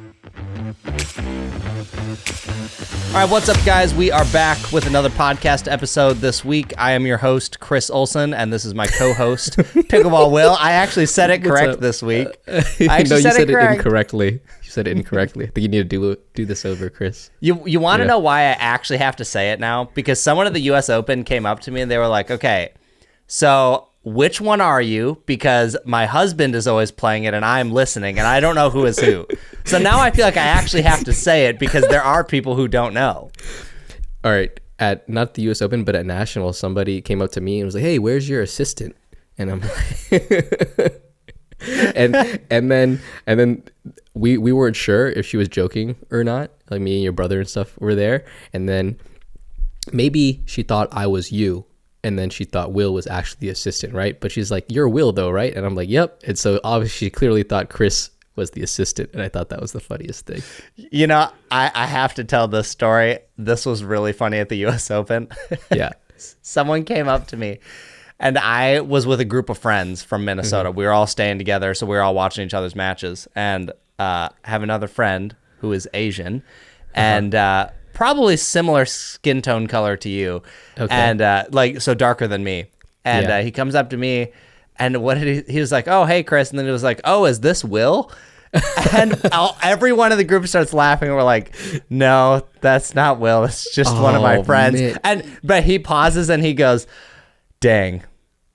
All right, what's up, guys? We are back with another podcast episode this week. I am your host, Chris Olson, and this is my co-host, Pickleball Will. I actually said it correct this week. No, you said it incorrectly. You said it incorrectly. I think you need to do this over, Chris. You want to know why I actually have to say it now? Because someone at the U.S. Open came up to me and they were like, okay, so which one are you? Because my husband is always playing it and I'm listening and I don't know who is who. So now I feel like I actually have to say it because there are people who don't know. All right. At not the U.S. Open, but at National, somebody came up to me and was like, "Hey, where's your assistant?" And I'm like, and then we weren't sure if she was joking or not. Like me and your brother and stuff were there, and then maybe she thought I was you. And then she thought Will was actually the assistant, right? But she's like, "You're Will, though, right?" And I'm like, "Yep." And so obviously she clearly thought Chris was the assistant. And I thought that was the funniest thing. You know, I have to tell this story. This was really funny at the U.S. Open. Yeah. Someone came up to me and I was with a group of friends from Minnesota. Mm-hmm. We were all staying together. So we were all watching each other's matches and have another friend who is Asian and probably similar skin tone color to you. Okay. And so darker than me. And he comes up to me and what did he was like, "Oh, hey, Chris." And then he was like, "Oh, is this Will?" And everyone in the group starts laughing. And we're like, "No, that's not Will. It's just one of my friends." Man. But he pauses and he goes, "Dang,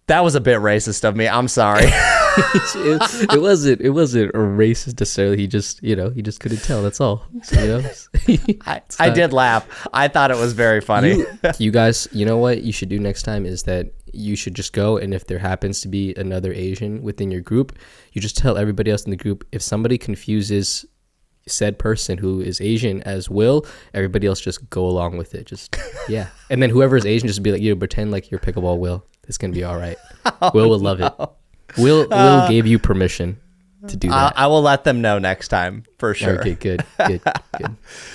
that was a bit racist of me. I'm sorry." it wasn't a racist necessarily. He just couldn't tell. That's all. So, I did laugh. I thought it was very funny. You guys, you know what you should do next time is that you should just go, and if there happens to be another Asian within your group, you just tell everybody else in the group. If somebody confuses said person who is Asian as Will, everybody else just go along with it. And then whoever is Asian, just be like, pretend like you're Pickleball Will. It's gonna be all right. Will will love it. Will gave you permission to do that. I will let them know next time for sure. Okay, good.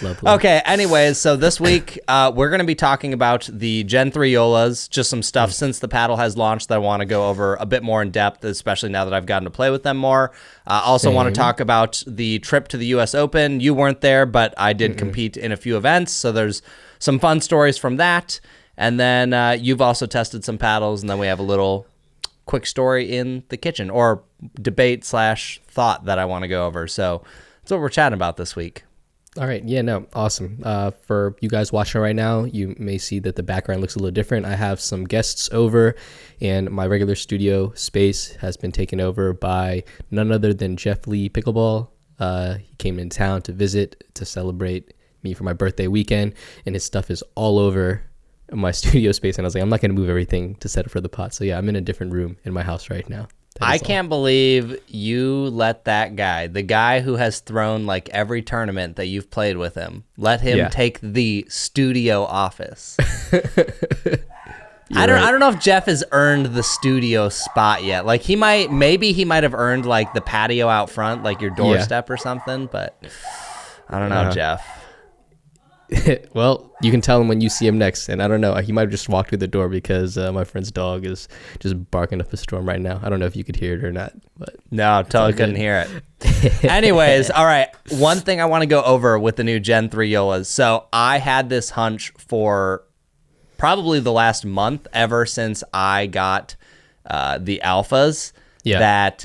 Lovely. Okay, anyways, so this week we're going to be talking about the Gen 3 Joolas, just some stuff since the paddle has launched that I want to go over a bit more in depth, especially now that I've gotten to play with them more. Also want to talk about the trip to the U.S. Open. You weren't there, but I did compete in a few events, so there's some fun stories from that. And then you've also tested some paddles, and then we have a little quick story in the kitchen or debate / thought that I want to go over. So that's what we're chatting about this week. All right. Yeah, no, awesome. For you guys watching right now, you may see that the background looks a little different. I have some guests over and my regular studio space has been taken over by none other than Jeff Lee Pickleball. He came in town to visit, to celebrate me for my birthday weekend, and his stuff is all over my studio space, and I was like, I'm not going to move everything to set it for the pot. So yeah, I'm in a different room in my house right now. I can't believe you let that guy, the guy who has thrown like every tournament that you've played with him, let him take the studio office. I don't know if Jeff has earned the studio spot yet. Like maybe he might have earned like the patio out front, like your doorstep or something, but I don't know, Jeff. Well, you can tell him when you see him next, and I don't know, he might have just walked through the door because my friend's dog is just barking up a storm right now. I don't know if you could hear it or not, but no, totally couldn't hear it. Anyways, all right, one thing I want to go over with the new Gen 3 Joolas. So I had this hunch for probably the last month, ever since I got the alphas.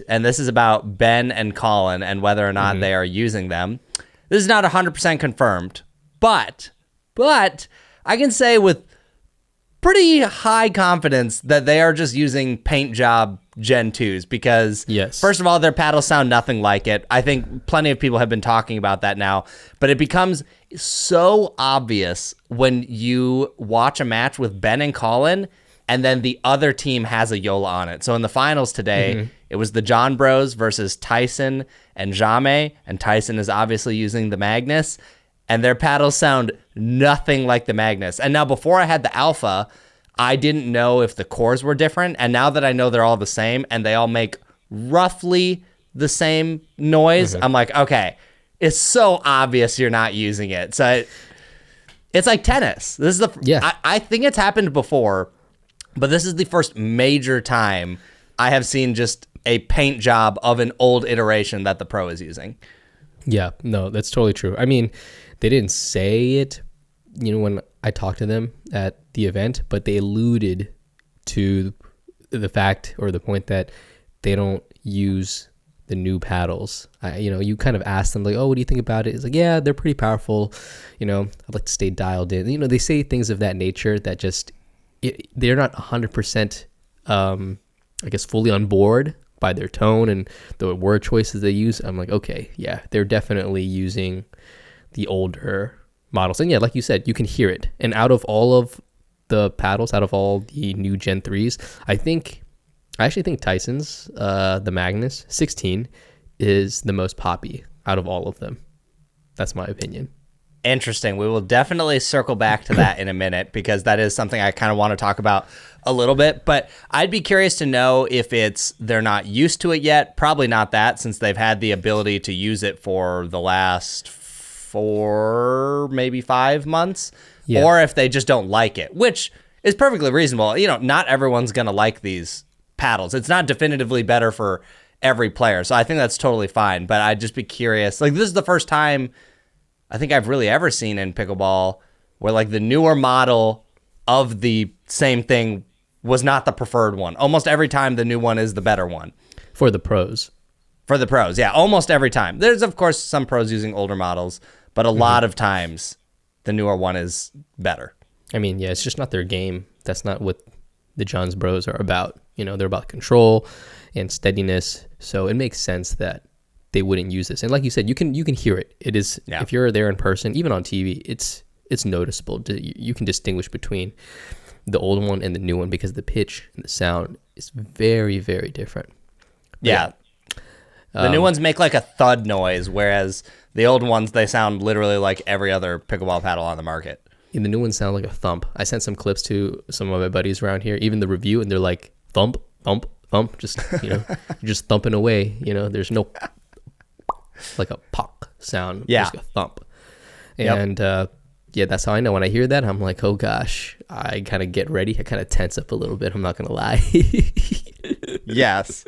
And this is about Ben and Colin and whether or not they are using them. This is not 100% confirmed. But I can say with pretty high confidence that they are just using paint job Gen 2s because, first of all, their paddles sound nothing like it. I think plenty of people have been talking about that now, but it becomes so obvious when you watch a match with Ben and Colin and then the other team has a Joola on it. So in the finals today, it was the John Bros versus Tyson and Jame, and Tyson is obviously using the Magnus. And their paddles sound nothing like the Magnus. And now before I had the Alpha, I didn't know if the cores were different. And now that I know they're all the same and they all make roughly the same noise, I'm like, okay, it's so obvious you're not using it. So it's like tennis. This is I think it's happened before, but this is the first major time I have seen just a paint job of an old iteration that the pro is using. Yeah, no, that's totally true. I mean, they didn't say it, when I talked to them at the event, but they alluded to the fact or the point that they don't use the new paddles. You kind of ask them like, oh, what do you think about it? It's like, yeah, they're pretty powerful. I'd like to stay dialed in. They say things of that nature that just, they're not 100%, I guess, fully on board by their tone and the word choices they use. I'm like, okay, yeah, they're definitely using the older models. And yeah, like you said, you can hear it. And out of all of the paddles, out of all the new Gen 3s, I actually think Tyson's, the Magnus 16, is the most poppy out of all of them. That's my opinion. Interesting. We will definitely circle back to that in a minute because that is something I kind of want to talk about a little bit. But I'd be curious to know if they're not used to it yet. Probably not that, since they've had the ability to use it for the last 4, maybe 5 months. Yeah. Or if they just don't like it, which is perfectly reasonable. Not everyone's going to like these paddles. It's not definitively better for every player. So I think that's totally fine. But I'd just be curious. Like, this is the first time I think I've really ever seen in pickleball where like the newer model of the same thing was not the preferred one. Almost every time the new one is the better one. For the pros. For the pros, yeah, almost every time. There's, of course, some pros using older models, but a lot of times the newer one is better. I mean, yeah, it's just not their game. That's not what the Johns Bros are about. They're about control and steadiness. So it makes sense that they wouldn't use this. And like you said, you can hear it. It is, if you're there in person, even on TV, it's noticeable. You can distinguish between the old one and the new one because the pitch and the sound is very, very different. Yeah. The new ones make like a thud noise, whereas the old ones, they sound literally like every other pickleball paddle on the market. And the new ones sound like a thump. I sent some clips to some of my buddies around here, even the review, and they're like thump, thump, thump, just, you're just thumping away. There's no like a pock sound, just a thump. And that's how I know when I hear that. I'm like, oh gosh, I kind of get ready. I kind of tense up a little bit. I'm not gonna lie. Yes.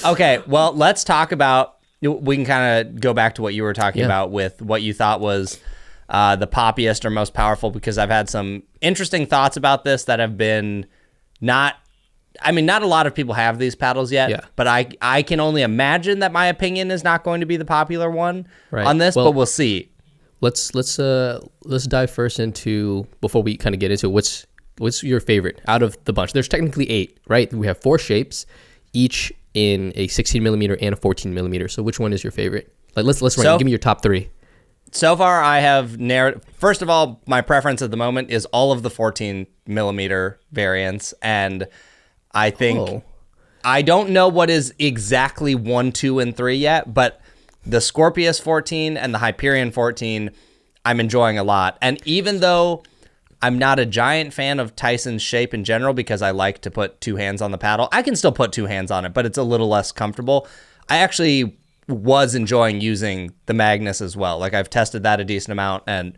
Okay, well, let's talk about, we can kind of go back to what you were talking about with what you thought was the poppiest or most powerful, because I've had some interesting thoughts about this that have been not a lot of people have these paddles yet, but I can only imagine that my opinion is not going to be the popular one on this, but we'll see. Let's dive first into, before we kind of get into what's your favorite out of the bunch. There's technically 8, right? We have 4 shapes, each in a 16 millimeter and a 14 millimeter. So which one is your favorite? Like let's run. Give me your top 3. So far, I have narrowed. First of all, my preference at the moment is all of the 14 millimeter variants, and I think I don't know what is exactly 1, 2, and 3 yet, but the Scorpius 14 and the Hyperion 14, I'm enjoying a lot. And even though I'm not a giant fan of Tyson's shape in general because I like to put 2 hands on the paddle, I can still put 2 hands on it, but it's a little less comfortable. I actually was enjoying using the Magnus as well. Like, I've tested that a decent amount, and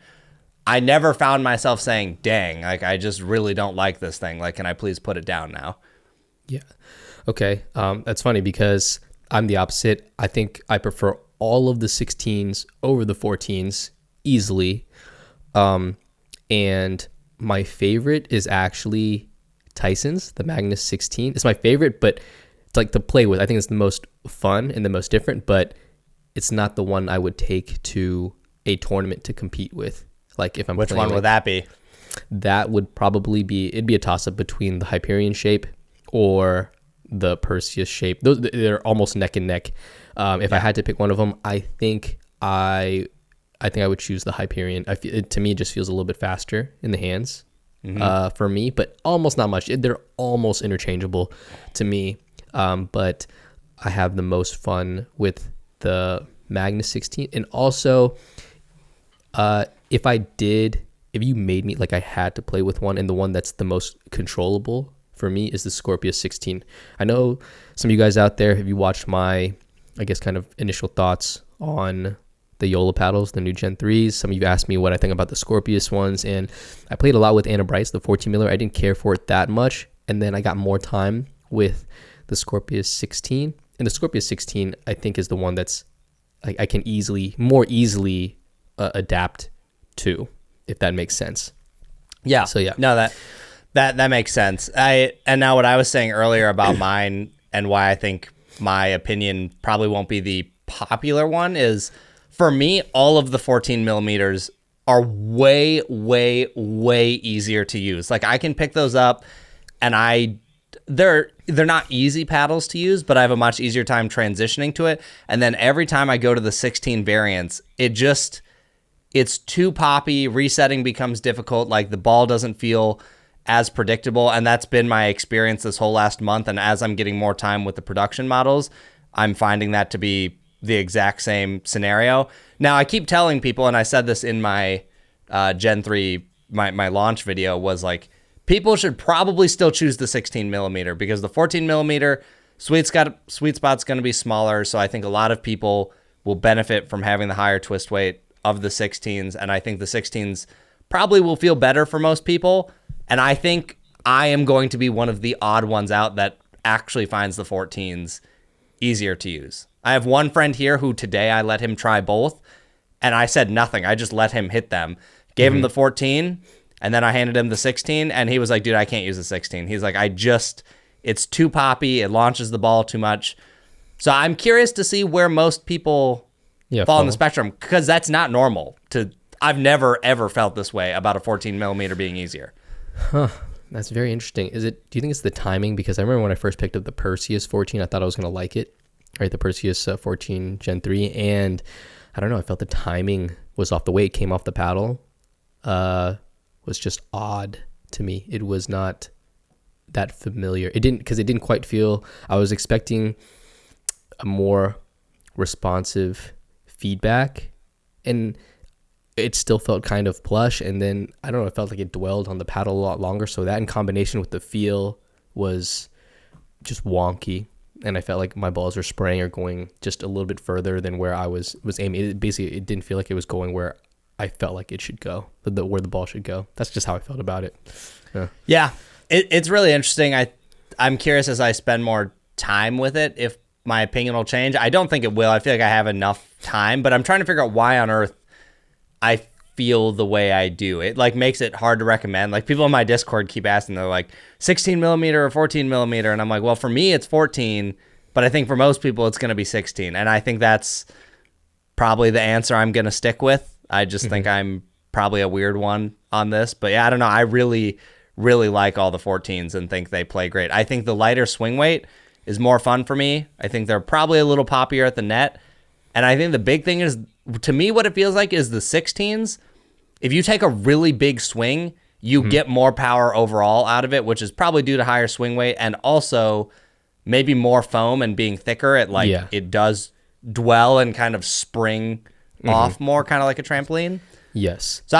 I never found myself saying, dang, like, I just really don't like this thing. Like, can I please put it down now? Yeah. Okay. That's funny because I'm the opposite. I think I prefer all of the 16s over the 14s easily. And my favorite is actually Tyson's, the Magnus 16. It's my favorite, but it's like to play with. I think it's the most fun and the most different, but it's not the one I would take to a tournament to compete with. Like if I'm Which one would that be? That would probably it'd be a toss-up between the Hyperion shape or the Perseus shape. They're almost neck and neck. If I had to pick one of them, I think I would choose the Hyperion. To me, it just feels a little bit faster in the hands for me, but almost not much. They're almost interchangeable to me, but I have the most fun with the Magnus 16. And also, if you made me, like I had to play with one, and the one that's the most controllable for me is the Scorpius 16. I know some of you guys out there, if you watched my, I guess, kind of initial thoughts on the Joola paddles, the new Gen 3s. Some of you asked me what I think about the Scorpius ones, and I played a lot with Anna Bryce, the 14 miller. I didn't care for it that much, and then I got more time with the Scorpius 16. And the Scorpius 16, I think, is the one that's I can more easily adapt to, if that makes sense. Yeah. So yeah. No, that makes sense. And now what I was saying earlier about mine and why I think my opinion probably won't be the popular one is, for me, all of the 14 millimeters are way, way, way easier to use. Like, I can pick those up, and they're not easy paddles to use, but I have a much easier time transitioning to it. And then every time I go to the 16 variants, it's too poppy. Resetting becomes difficult. Like, the ball doesn't feel as predictable. And that's been my experience this whole last month. And as I'm getting more time with the production models, I'm finding that to be the exact same scenario. Now, I keep telling people, and I said this in my Gen 3, my launch video, was like, people should probably still choose the 16 millimeter, because the 14 millimeter sweet spot's going to be smaller. So I think a lot of people will benefit from having the higher twist weight of the 16s. And I think the 16s probably will feel better for most people. And I think I am going to be one of the odd ones out that actually finds the 14s easier to use. I have one friend here who today I let him try both, and I said nothing. I just let him hit them. Gave him the 14, and then I handed him the 16, and he was like, dude, I can't use the 16. He's like, it's too poppy. It launches the ball too much. So I'm curious to see where most people fall on the spectrum, because that's not normal. I've never, ever felt this way about a 14 millimeter being easier. Huh. That's very interesting. Do you think it's the timing? Because I remember when I first picked up the Perseus 14, I thought I was going to like it, right? The Perseus 14 Gen 3. And I don't know, I felt the timing was off. The way it came off the paddle was just odd to me. It was not that familiar. Because it didn't quite feel, I was expecting a more responsive feedback, and it still felt kind of plush. And then, I don't know, it felt like it dwelled on the paddle a lot longer. So that in combination with the feel was just wonky. And I felt like my balls were spraying or going just a little bit further than where I was aiming. It didn't feel like it was going where I felt like it should go, where the ball should go. That's just how I felt about it. Yeah. It's really interesting. I'm curious, as I spend more time with it, if my opinion will change. I don't think it will. I feel like I have enough time, but I'm trying to figure out why on earth I feel the way I do. It like makes it hard to recommend. Like, people in my Discord keep asking, they're like, 16 millimeter or 14 millimeter. And I'm like, well, for me, it's 14, but I think for most people, it's going to be 16. And I think that's probably the answer I'm going to stick with. I just think I'm probably a weird one on this, but yeah, I don't know. I really, really like all the 14s and think they play great. I think the lighter swing weight is more fun for me. I think they're probably a little poppier at the net. And I think the big thing is, to me, what it feels like is the 16s, if you take a really big swing, you get more power overall out of it, which is probably due to higher swing weight, and also maybe more foam and being thicker. It does dwell and kind of spring off more, kind of like a trampoline. Yes. So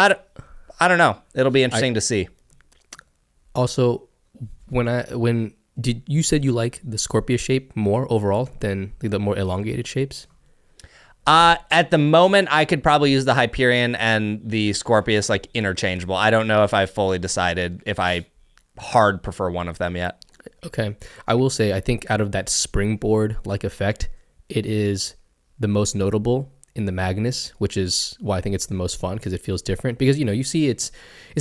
I don't know. It'll be interesting to see. Also, you said you like the Scorpio shape more overall than the more elongated shapes? At the moment, I could probably use the Hyperion and the Scorpius like interchangeable. I don't know if I've fully decided if I hard prefer one of them yet. Okay. I will say, I think out of that springboard-like effect, it is the most notable in the Magnus, which is why I think it's the most fun, because it feels different. Because, you see it's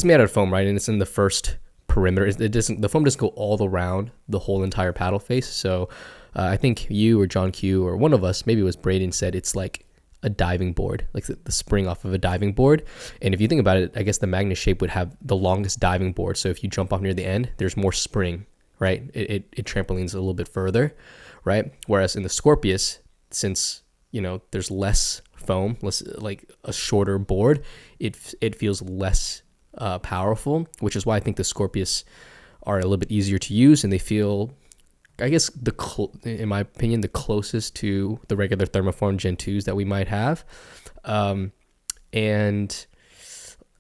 made out of foam, right? And it's in the first perimeter. The foam doesn't go all around the whole entire paddle face. So I think you or John Q or one of us, maybe it was Braden, said it's like a diving board, like the spring off of a diving board. And if you think about it, I guess the Magnus shape would have the longest diving board. So if you jump off near the end, there's more spring, right? It trampolines a little bit further, right? Whereas in the Scorpius, since there's less foam, like a shorter board, it feels less powerful, which is why I think the Scorpius are a little bit easier to use, and they feel, I guess, in my opinion, the closest to the regular thermoform Gen 2s that we might have. And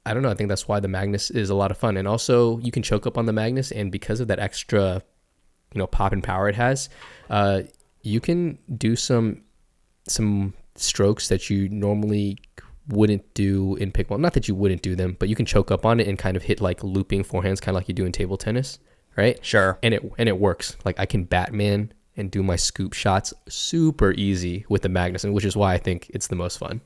I don't know, I think that's why the Magnus is a lot of fun. And also, you can choke up on the Magnus, and because of that extra, pop and power it has, you can do some strokes that you normally wouldn't do in pickleball. Not that you wouldn't do them, but you can choke up on it and kind of hit like looping forehands, kind of like you do in table tennis, right? Sure. And it works. Like, I can Batman and do my scoop shots super easy with the Magnus, and which is why I think it's the most fun.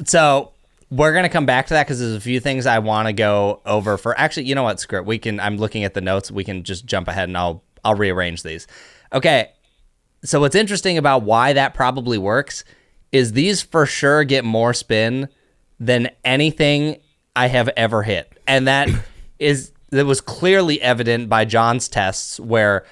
So we're going to come back to that because there's a few things I want to go over for. Actually, you know what, screw it. I'm looking at the notes. We can just jump ahead and I'll rearrange these. Okay. So what's interesting about why that probably works is these for sure get more spin than anything I have ever hit. And that was clearly evident by John's tests where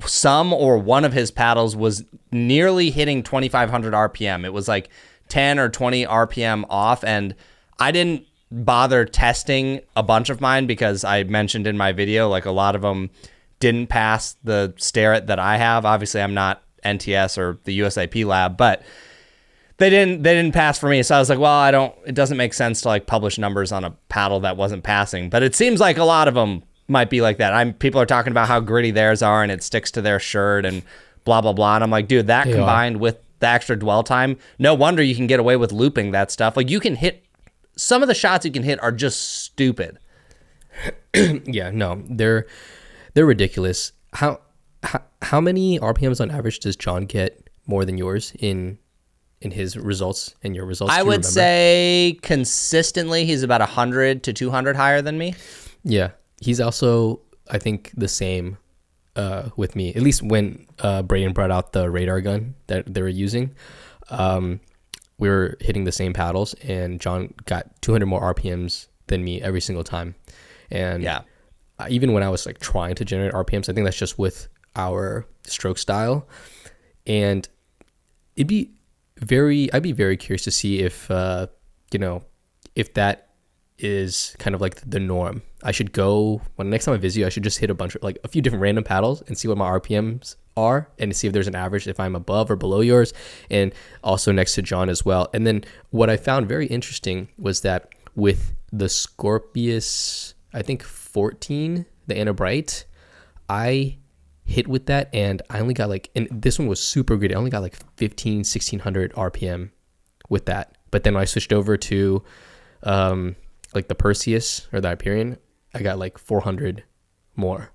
some or one of his paddles was nearly hitting 2,500 RPM. It was like 10 or 20 RPM off. And I didn't bother testing a bunch of mine because I mentioned in my video, like a lot of them didn't pass the Starrett that I have. Obviously, I'm not NTS or the USAP lab, but they didn't pass for me. So I was like, well, it doesn't make sense to like publish numbers on a paddle that wasn't passing. But it seems like a lot of them might be like that. People are talking about how gritty theirs are and it sticks to their shirt and blah, blah, blah. And I'm like, dude, that combined with the extra dwell time, no wonder you can get away with looping that stuff. Like you can hit, some of the shots you can hit are just stupid. Yeah, no, they're ridiculous. How many RPMs on average does John get more than yours in his results and your results? I would say consistently he's about 100 to 200 higher than me. Yeah, he's also, I think, the same with me. At least when Braden brought out the radar gun that they were using, we were hitting the same paddles, and John got 200 more RPMs than me every single time. And yeah, even when I was like trying to generate RPMs, I think that's just with our stroke style. And I'd be very curious to see if, if that is kind of like the norm. I should go, when next time I visit you, I should just hit a few different random paddles and see what my RPMs are and see if there's an average, if I'm above or below yours, and also next to John as well. And then what I found very interesting was that with the Scorpius, I think 14, the Anabright, I hit with that and I only got and this one was super good. I only got 1600 RPM with that. But then when I switched over to the Perseus or the Hyperion, I got 400 more.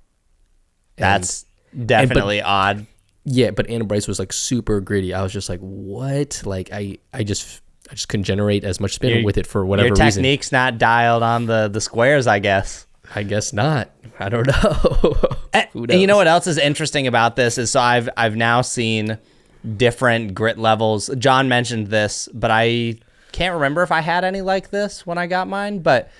That's definitely odd. Yeah, but Anabright was super gritty. I was just like, what? I just couldn't generate as much spin with it for whatever reason. Your technique's not dialed on the squares, I guess. I guess not. I don't know. And you know what else is interesting about this is, so I've now seen different grit levels. John mentioned this, but I can't remember if I had any like this when I got mine. But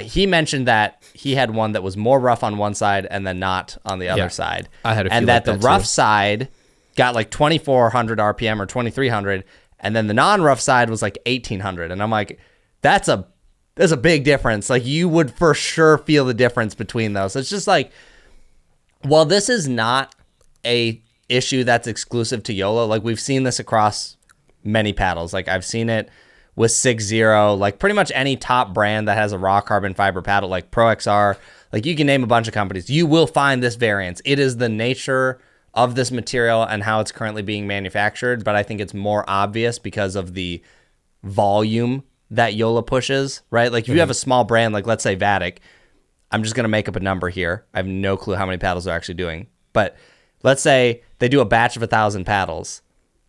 he mentioned that he had one that was more rough on one side and then not on the other side. I had a few and like that the rough side got 2,400 RPM or 2,300, and then the non-rough side was 1,800. And I'm like, there's a big difference. You would for sure feel the difference between those. It's just well, this is not a issue that's exclusive to Joola. We've seen this across many paddles. I've seen it with 6.0, pretty much any top brand that has a raw carbon fiber paddle, Pro XR, you can name a bunch of companies. You will find this variance. It is the nature of this material and how it's currently being manufactured, but I think it's more obvious because of the volume that Joola pushes, right? If you have a small brand, let's say Vatic, I'm just going to make up a number here. I have no clue how many paddles they're actually doing, but let's say they do a batch of 1,000 paddles.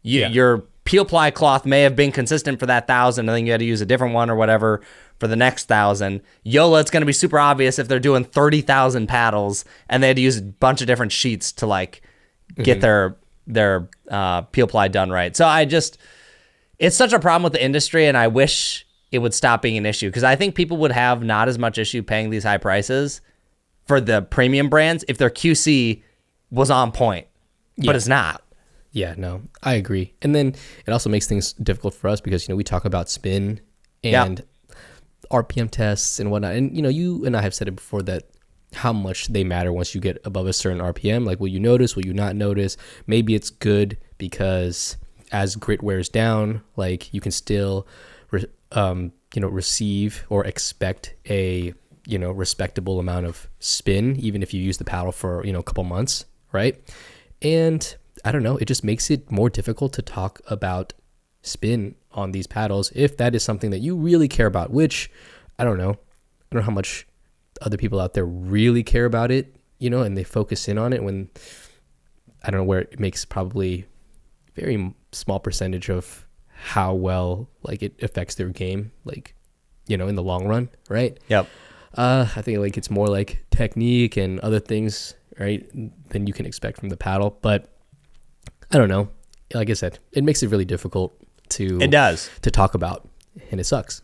Your peel ply cloth may have been consistent for that 1,000, and then you had to use a different one or whatever for the next 1,000. Joola, it's going to be super obvious if they're doing 30,000 paddles and they had to use a bunch of different sheets to get their peel ply done right. So it's such a problem with the industry, and I wish it would stop being an issue, because I think people would have not as much issue paying these high prices for the premium brands if their QC was on point, but it's not. Yeah, no, I agree. And then it also makes things difficult for us because, we talk about spin and RPM tests and whatnot. And, you and I have said it before that how much they matter once you get above a certain RPM. Will you notice? Will you not notice? Maybe it's good because as grit wears down, you can still receive or expect a respectable amount of spin even if you use the paddle for a couple months, right? And I don't know, it just makes it more difficult to talk about spin on these paddles if that is something that you really care about, which I don't know how much other people out there really care about it, and they focus in on it when I don't know, where it makes probably very small percentage of how well like it affects their game, like, you know, in the long run, right? Yep. I think like it's more like technique and other things, right, than you can expect from the paddle. But I don't know. Like I said, it makes it really difficult to talk about, and it sucks.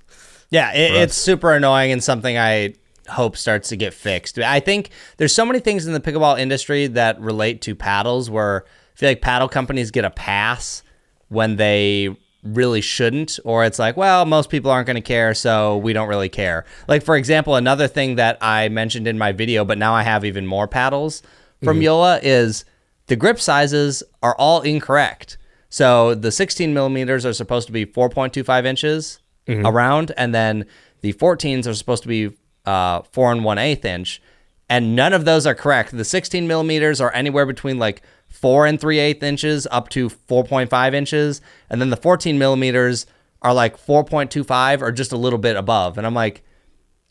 Yeah, it's super annoying and something I hope starts to get fixed. I think there's so many things in the pickleball industry that relate to paddles where I feel like paddle companies get a pass when they really shouldn't, or it's like, well, most people aren't going to care, so we don't really care. Like, for example, another thing that I mentioned in my video, but now I have even more paddles from Joola, is the grip sizes are all incorrect. So the 16 millimeters are supposed to be 4.25 inches around, and then the 14s are supposed to be 4 1/8 inch, and none of those are correct. The 16 millimeters are anywhere between like 4 3/8 inches up to 4.5 inches, and then the 14 millimeters are like 4.25 or just a little bit above. And I'm like,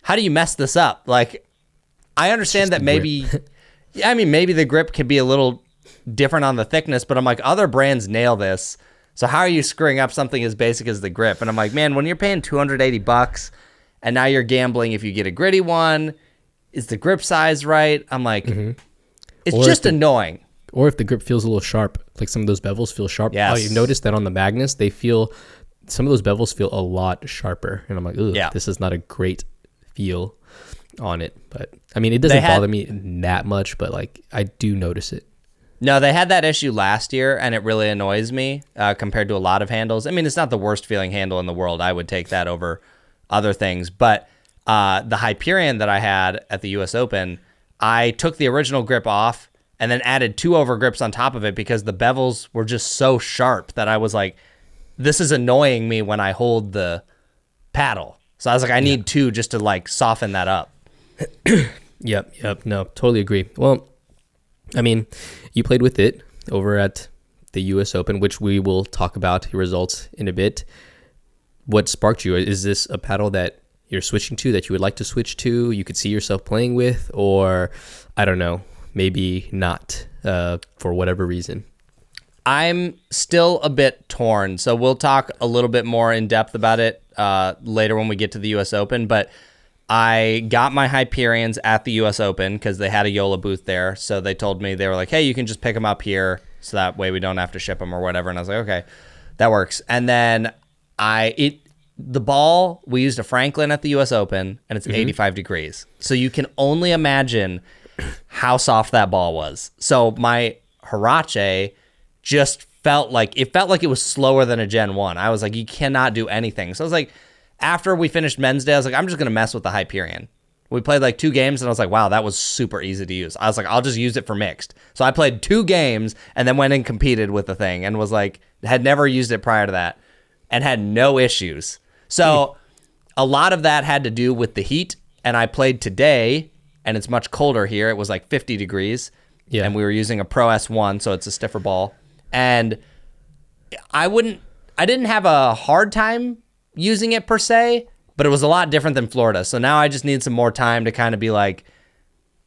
how do you mess this up? Like, I understand that maybe, I mean, maybe the grip could be a little different on the thickness, but I'm like, other brands nail this. So how are you screwing up something as basic as the grip? And I'm like, man, when you're paying $280 and now you're gambling if you get a gritty one, is the grip size right? I'm like, it's just annoying. Or if the grip feels a little sharp, like some of those bevels feel sharp. Yes. Oh, you notice that on the magnets, some of those bevels feel a lot sharper. And I'm like, ooh, this is not a great feel on it. But I mean, it doesn't bother me that much, but like I do notice it. No, they had that issue last year, and it really annoys me compared to a lot of handles. I mean, it's not the worst feeling handle in the world. I would take that over other things. But the Hyperion that I had at the U.S. Open, I took the original grip off and then added 2 over grips on top of it because the bevels were just so sharp that I was like, this is annoying me when I hold the paddle. So I was like, I need 2 just to like soften that up. Yep. No, totally agree. Well, I mean, you played with it over at the U.S. Open, which we will talk about your results in a bit. What sparked you? Is this a paddle that you're switching to, that you would like to switch to, you could see yourself playing with, or I don't know, maybe not for whatever reason? I'm still a bit torn, so we'll talk a little bit more in depth about it later when we get to the U.S. Open, but I got my Hyperions at the U.S. Open because they had a Joola booth there. So they told me, they were like, hey, you can just pick them up here so that way we don't have to ship them or whatever. And I was like, okay, that works. And then the ball, we used a Franklin at the U.S. Open, and it's 85 degrees. So you can only imagine how soft that ball was. So my Hirache just felt like it was slower than a Gen 1. I was like, you cannot do anything. So I was like, after we finished men's day, I was like, I'm just going to mess with the Hyperion. We played like 2 games, and I was like, wow, that was super easy to use. I was like, I'll just use it for mixed. So I played 2 games and then went and competed with the thing and was like, had never used it prior to that and had no issues. So a lot of that had to do with the heat, and I played today, and it's much colder here. It was like 50 degrees, and we were using a Pro S1, so it's a stiffer ball. And I didn't have a hard time using it per se, but it was a lot different than Florida. So now I just need some more time to kind of be like,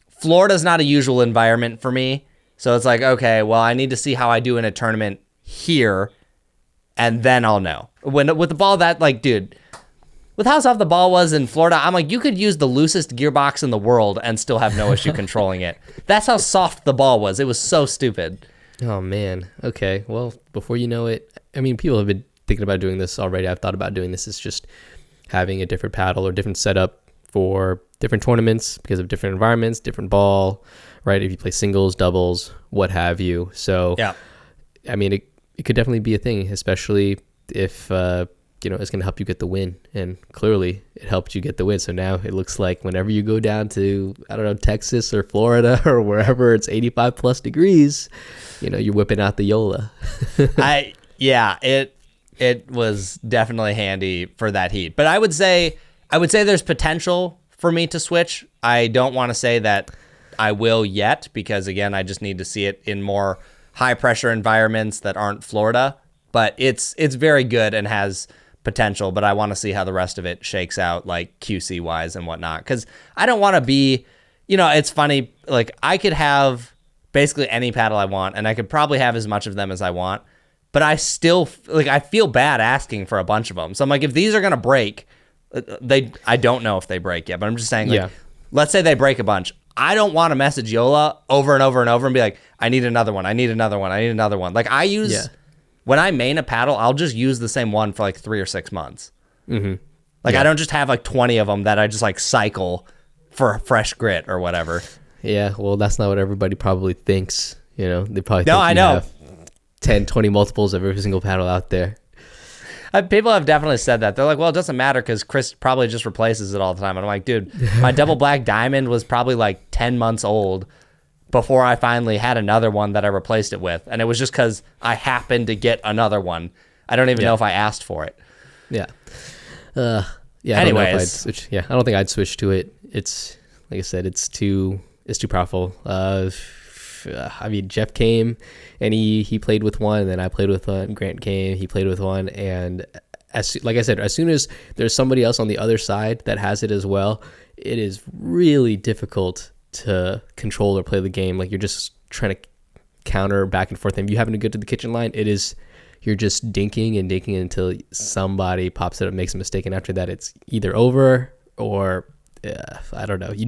Florida's not a usual environment for me. So it's like, okay, well, I need to see how I do in a tournament here, and then I'll know. With the ball that, like, dude, with how soft the ball was in Florida, I'm like, you could use the loosest gearbox in the world and still have no issue controlling it. That's how soft the ball was. It was so stupid. Oh, man. Okay. Well, before you know it, I mean, people have been thinking about doing this already. I've thought about doing this. It's just having a different paddle or different setup for different tournaments because of different environments, different ball, right? If you play singles, doubles, what have you. So, yeah, I mean, it could definitely be a thing, especially if, it's going to help you get the win. And clearly it helped you get the win. So now it looks like whenever you go down to, I don't know, Texas or Florida or wherever it's 85 plus degrees, you're whipping out the Joola. It was definitely handy for that heat. But I would say there's potential for me to switch. I don't want to say that I will yet because, again, I just need to see it in more high-pressure environments that aren't Florida. But it's very good and has potential, but I want to see how the rest of it shakes out, like QC-wise and whatnot. Because I don't want to be, it's funny, like I could have basically any paddle I want, and I could probably have as much of them as I want. But I still I feel bad asking for a bunch of them. So I'm like, if these are gonna break, I don't know if they break yet, but I'm just saying, like, let's say they break a bunch. I don't want to message Joola over and over and over and be like, I need another one. I need another one. I need another one. Like when I main a paddle, I'll just use the same one for like 3 or 6 months. Mm-hmm. Like I don't just have like 20 of them that I just like cycle for a fresh grit or whatever. Yeah, well, that's not what everybody probably thinks. They probably think I know. Have 10, 20 multiples of every single paddle out there. People have definitely said that. They're like, well, it doesn't matter because Chris probably just replaces it all the time. And I'm like, dude, my double black diamond was probably like 10 months old before I finally had another one that I replaced it with. And it was just because I happened to get another one. I don't even know if I asked for it. Yeah. Anyways. I don't know if I'd switch. Yeah, I don't think I'd switch to it. It's, like I said, it's too powerful. I mean, Jeff came and he played with one, and then I played with one. Grant came, he played with one, and like I said, as soon as there's somebody else on the other side that has it as well, it is really difficult to control or play the game. Like, you're just trying to counter back and forth, and if you happen to get to the kitchen line, you're just dinking and dinking until somebody pops it up and makes a mistake, and after that, it's either over or I don't know. You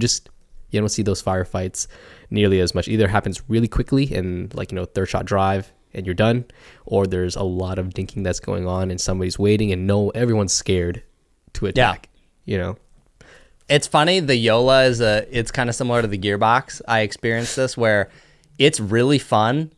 don't see those firefights nearly as much. Either happens really quickly and third shot drive and you're done, or there's a lot of dinking that's going on and somebody's waiting and everyone's scared to attack. It's funny. The Joola it's kind of similar to the gearbox. I experienced this where it's really fun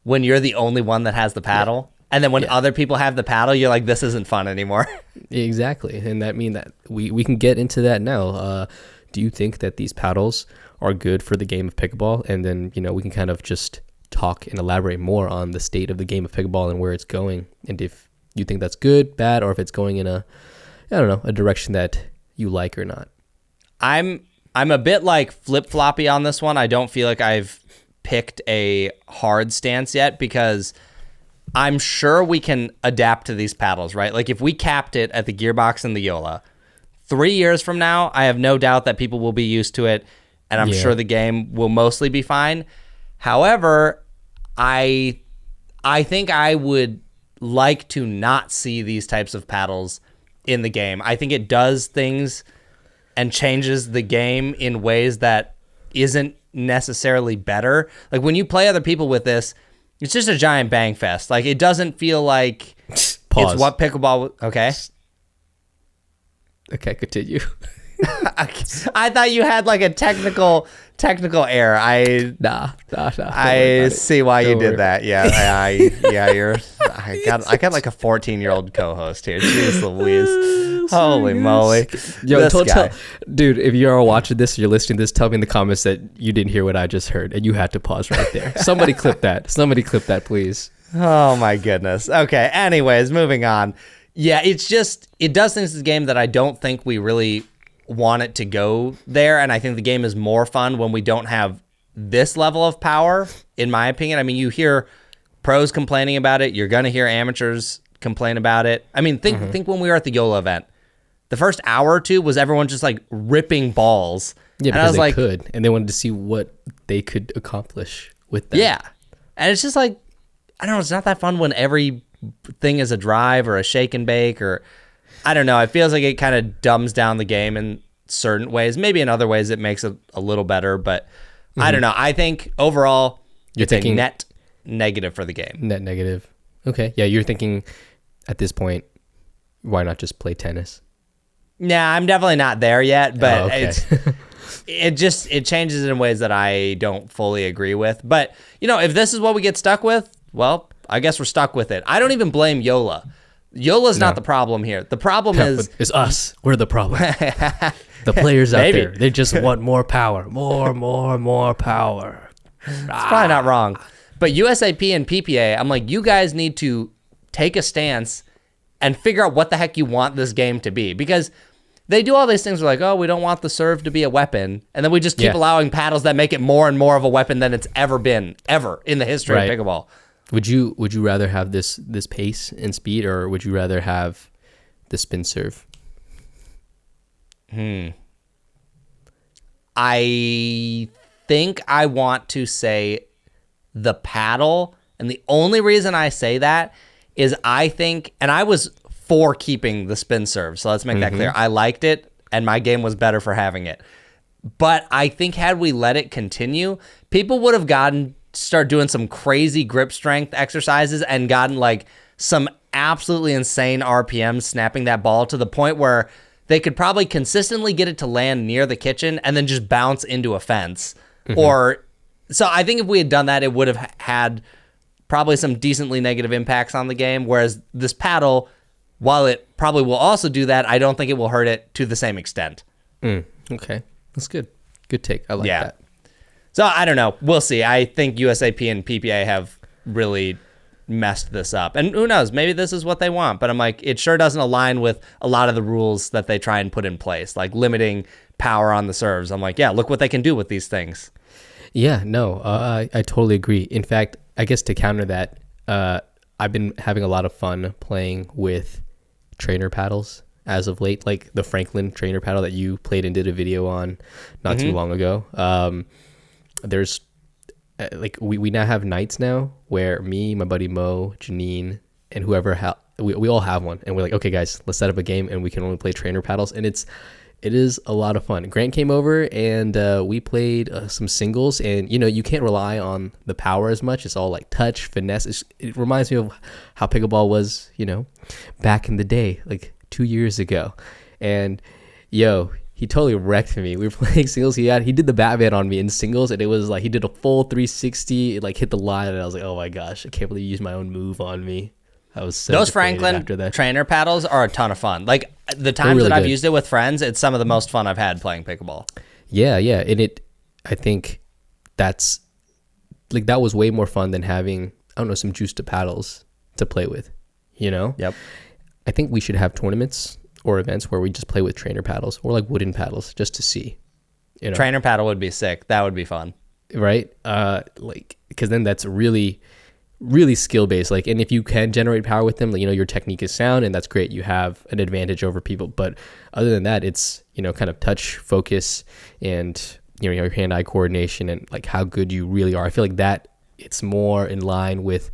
when you're the only one that has the paddle. And then when other people have the paddle, you're like, this isn't fun anymore. Exactly. And that means that we can get into that now. Do you think that these paddles are good for the game of pickleball? And then, we can kind of just talk and elaborate more on the state of the game of pickleball and where it's going. And if you think that's good, bad, or if it's going in a direction that you like or not. I'm a bit like flip-floppy on this one. I don't feel like I've picked a hard stance yet because I'm sure we can adapt to these paddles, right? Like if we capped it at the gearbox and the Joola, 3 years from now, I have no doubt that people will be used to it, and I'm sure the game will mostly be fine. However, I think I would like to not see these types of paddles in the game. I think it does things and changes the game in ways that isn't necessarily better. Like when you play other people with this, it's just a giant bang fest. Like it doesn't feel like it's what pickleball. Okay. Okay, continue. I thought you had like a technical error. Nah. I see why you did that. Yeah, I got like a 14-year-old co-host here. Jeez Louise. Holy moly. Yo, dude, if you're watching this or you're listening to this, tell me in the comments that you didn't hear what I just heard and you had to pause right there. Somebody clip that. Somebody clip that, please. Oh my goodness. Okay, anyways, moving on. Yeah, it does things to the game that I don't think we really want it to go there, and I think the game is more fun when we don't have this level of power, in my opinion. I mean, you hear pros complaining about it. You're going to hear amateurs complain about it. I mean, think when we were at the Joola event. The first hour or two was everyone just like ripping balls. Yeah, because they could, and they wanted to see what they could accomplish with them. Yeah, and it's just like, I don't know, it's not that fun when every thing is a drive or a shake and bake, or I don't know. It feels like it kind of dumbs down the game in certain ways. Maybe in other ways it makes it a little better, but I don't know. I think overall it's a net negative for the game. Net negative. Okay. Yeah, you're thinking at this point, why not just play tennis? Nah, I'm definitely not there yet, but it changes in ways that I don't fully agree with. But, if this is what we get stuck with, well, I guess we're stuck with it. I don't even blame Joola. Jola's not the problem here. The problem is us. We're the problem. The players out there, they just want more power. More power. It's probably not wrong. But USAP and PPA, I'm like, you guys need to take a stance and figure out what the heck you want this game to be. Because they do all these things where like, oh, we don't want the serve to be a weapon. And then we just keep allowing paddles that make it more and more of a weapon than it's ever been, ever in the history of pickleball. Would you rather have this pace and speed, or would you rather have the spin serve? I think I want to say the paddle. And the only reason I say that is I think, and I was for keeping the spin serve. So let's make that clear. I liked it, and my game was better for having it. But I think had we let it continue, people would have start doing some crazy grip strength exercises and gotten like some absolutely insane RPMs snapping that ball to the point where they could probably consistently get it to land near the kitchen and then just bounce into a fence. Or so I think if we had done that, it would have had probably some decently negative impacts on the game. Whereas this paddle, while it probably will also do that, I don't think it will hurt it to the same extent. Okay. That's good. Good take. I like that. So I don't know. We'll see. I think USAP and PPA have really messed this up. And who knows? Maybe this is what they want. But I'm like, it sure doesn't align with a lot of the rules that they try and put in place, like limiting power on the serves. I'm like, yeah, look what they can do with these things. Yeah, no, I totally agree. In fact, I guess to counter that, I've been having a lot of fun playing with trainer paddles as of late, like the Franklin trainer paddle that you played and did a video on not too long ago. There's like we now have nights now where me, my buddy Mo, Janine, and whoever we all have one, and we're like, okay guys, let's set up a game and we can only play trainer paddles, and it is a lot of fun. Grant came over and we played some singles, and you can't rely on the power as much. It's all like touch, finesse. It reminds me of how pickleball was, back in the day, like 2 years ago. And he totally wrecked me. We were playing singles. He did the Batman on me in singles, and it was like he did a full 360. It like hit the line, and I was like, oh my gosh, I can't believe you used my own move on me. I was so those Franklin trainer paddles are a ton of fun. Like the times really that I've used it with friends, it's some of the most fun I've had playing pickleball. Yeah, and I think that's like that was way more fun than having some Joola paddles to play with. Yep. I think we should have tournaments or events where we just play with trainer paddles or like wooden paddles just to see. Trainer paddle would be sick. That would be fun, right? Because then that's really skill based. Like, and if you can generate power with them, your technique is sound, and that's great. You have an advantage over people. But other than that, it's kind of touch, focus, and your hand-eye coordination, and like how good you really are. I feel like that it's more in line with,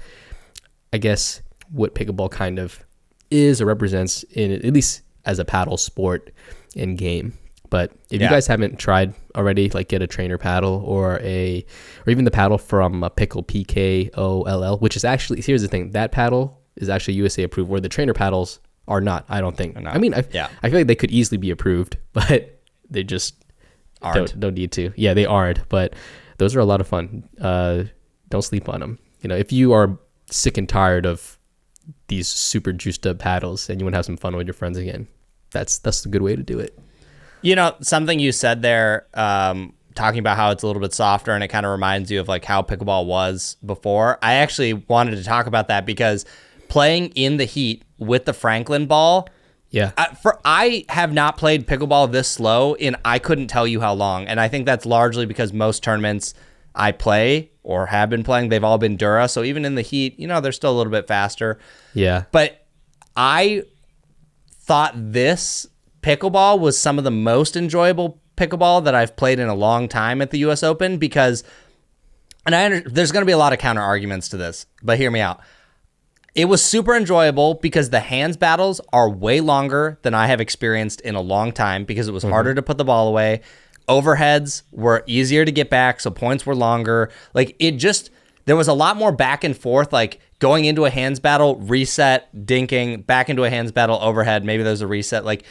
I guess, what pickleball kind of is or represents in at least as a paddle sport and game. But if you guys haven't tried already, like get a trainer paddle or even the paddle from Pickle, Pkoll, which is actually, here's the thing, that paddle is actually USA approved, where the trainer paddles are not, I don't think. I mean, I feel like they could easily be approved, but they just don't need to. Yeah, they aren't, but those are a lot of fun. Don't sleep on them. If you are sick and tired of these super juiced up paddles and you want to have some fun with your friends again, that's a good way to do it. Something you said there, talking about how it's a little bit softer and it kind of reminds you of like how pickleball was before. I actually wanted to talk about that because playing in the heat with the Franklin ball, I have not played pickleball this slow in I couldn't tell you how long. And I think that's largely because most tournaments I play or have been playing, they've all been Dura. So even in the heat, they're still a little bit faster. Yeah. But I thought this pickleball was some of the most enjoyable pickleball that I've played in a long time at the US Open because, and there's going to be a lot of counter arguments to this, but hear me out. It was super enjoyable because the hands battles are way longer than I have experienced in a long time because it was harder to put the ball away. Overheads were easier to get back, so points were longer. Like there was a lot more back and forth, like going into a hands battle, reset, dinking, back into a hands battle, overhead, maybe there's a reset. Like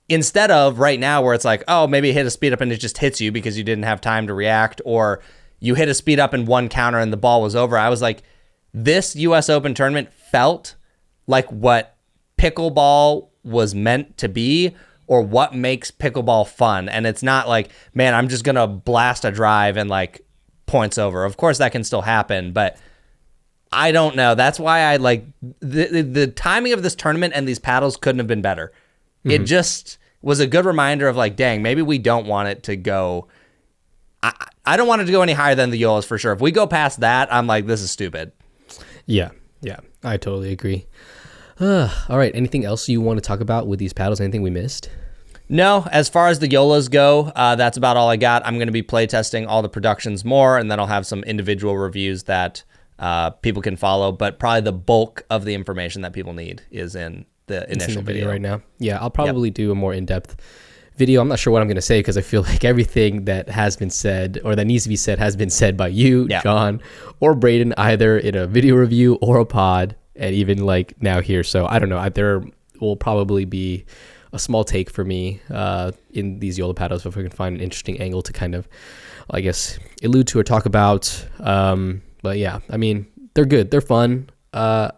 instead of right now where it's like, oh, maybe hit a speed up and it just hits you because you didn't have time to react, or you hit a speed up and one counter and the ball was over. I was like, this US Open tournament felt like what pickleball was meant to be, or what makes pickleball fun. And it's not like, man, I'm just going to blast a drive and like points over. Of course that can still happen, but I don't know. That's why I like the timing of this tournament, and these paddles couldn't have been better. It just was a good reminder of like, dang, maybe we don't want it to go. I don't want it to go any higher than the Joolas for sure. If we go past that, I'm like, this is stupid. Yeah, I totally agree. All right, anything else you want to talk about with these paddles? Anything we missed? No, as far as the Yolas go, that's about all I got. I'm going to be playtesting all the productions more, and then I'll have some individual reviews that people can follow. But probably the bulk of the information that people need is in the initial video right now. Yeah, I'll probably do a more in-depth video. I'm not sure what I'm going to say because I feel like everything that has been said or that needs to be said has been said by you, John, or Braden, either in a video review or a pod, and even like now here. So I don't know. There will probably be a small take for me in these Joola paddles if we can find an interesting angle to kind of, I guess, allude to or talk about. But yeah, I mean, they're good. They're fun. I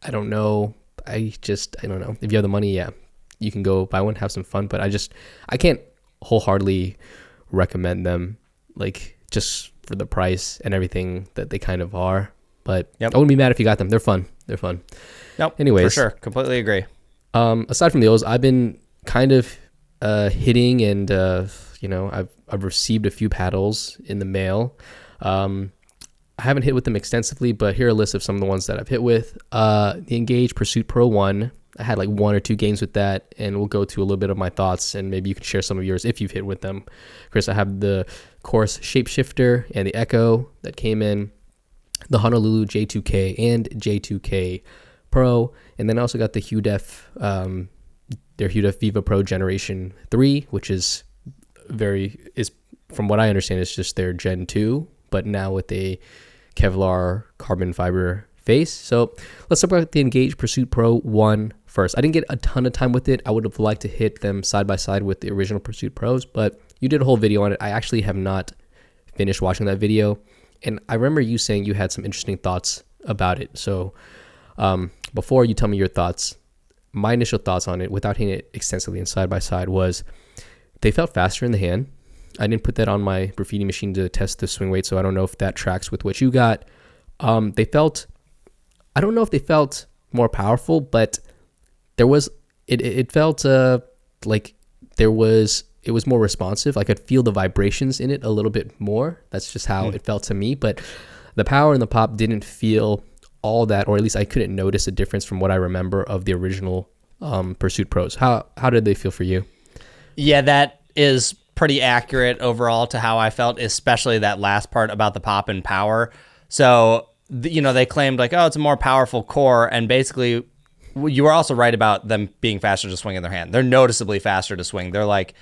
don't know. I don't know. If you have the money, yeah, you can go buy one, have some fun. But I can't wholeheartedly recommend them, like, just for the price and everything that they kind of are. But I wouldn't be mad if you got them. They're fun. Nope. Anyways, for sure. Completely agree. Aside from those, I've been kind of hitting and, I've received a few paddles in the mail. I haven't hit with them extensively, but here are a list of some of the ones that I've hit with. The Engage Pursuit Pro 1. I had like 1 or 2 games with that, and we'll go to a little bit of my thoughts, and maybe you can share some of yours if you've hit with them. Chris, I have the Course Shapeshifter and the Echo that came in, the Honolulu J2K and J2K Pro, and then I also got the HUDEF, their HUDEF Viva Pro Generation 3, which is from what I understand, is just their Gen 2, but now with a Kevlar carbon fiber face. So let's talk about the Engage Pursuit Pro 1 first. I didn't get a ton of time with it. I would have liked to hit them side by side with the original Pursuit Pros, but you did a whole video on it. I actually have not finished watching that video, and I remember you saying you had some interesting thoughts about it. So before you tell me your thoughts, my initial thoughts on it, without hitting it extensively and side by side, was they felt faster in the hand. I didn't put that on my graffiti machine to test the swing weight, so I don't know if that tracks with what you got. I don't know if they felt more powerful, but it felt like it was more responsive. I could feel the vibrations in it a little bit more. That's just how it felt to me. But the power and the pop didn't feel all that, or at least I couldn't notice a difference from what I remember of the original Pursuit Pros. How did they feel for you? Yeah, that is pretty accurate overall to how I felt, especially that last part about the pop and power. So, they claimed like, oh, it's a more powerful core, and basically you were also right about them being faster to swing in their hand. They're noticeably faster to swing. They're like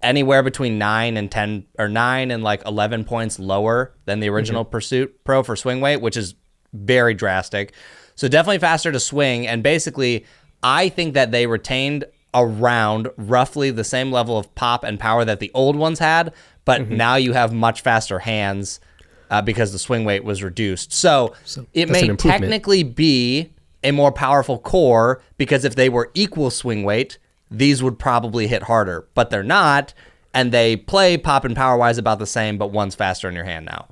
anywhere between 9 and 10 or 9 and like 11 points lower than the original Pursuit Pro for swing weight, which is very drastic. So definitely faster to swing. And basically, I think that they retained around roughly the same level of pop and power that the old ones had, but now you have much faster hands because the swing weight was reduced. So it may technically be a more powerful core, because if they were equal swing weight, these would probably hit harder, but they're not, and they play pop and power wise about the same, but one's faster in your hand now.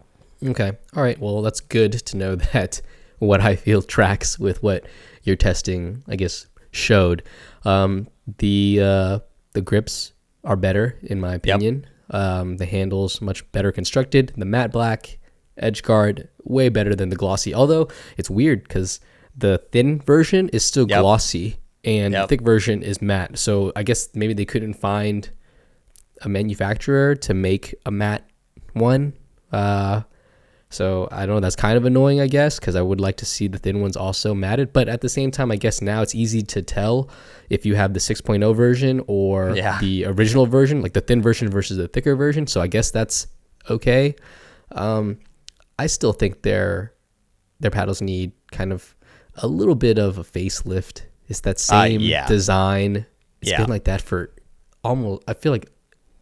Okay. All right. Well, that's good to know that what I feel tracks with what your testing, I guess, showed. The grips are better, in my opinion. The handles much better constructed. The matte black edge guard, way better than the glossy. Although it's weird because the thin version is still glossy and the thick version is matte. So I guess maybe they couldn't find a manufacturer to make a matte one. So I don't know, that's kind of annoying, I guess, because I would like to see the thin ones also matted. But at the same time, I guess now it's easy to tell if you have the 6.0 version or the original version, like the thin version versus the thicker version. So I guess that's okay. I still think their paddles need kind of a little bit of a facelift. It's that same design. It's been like that for almost, I feel like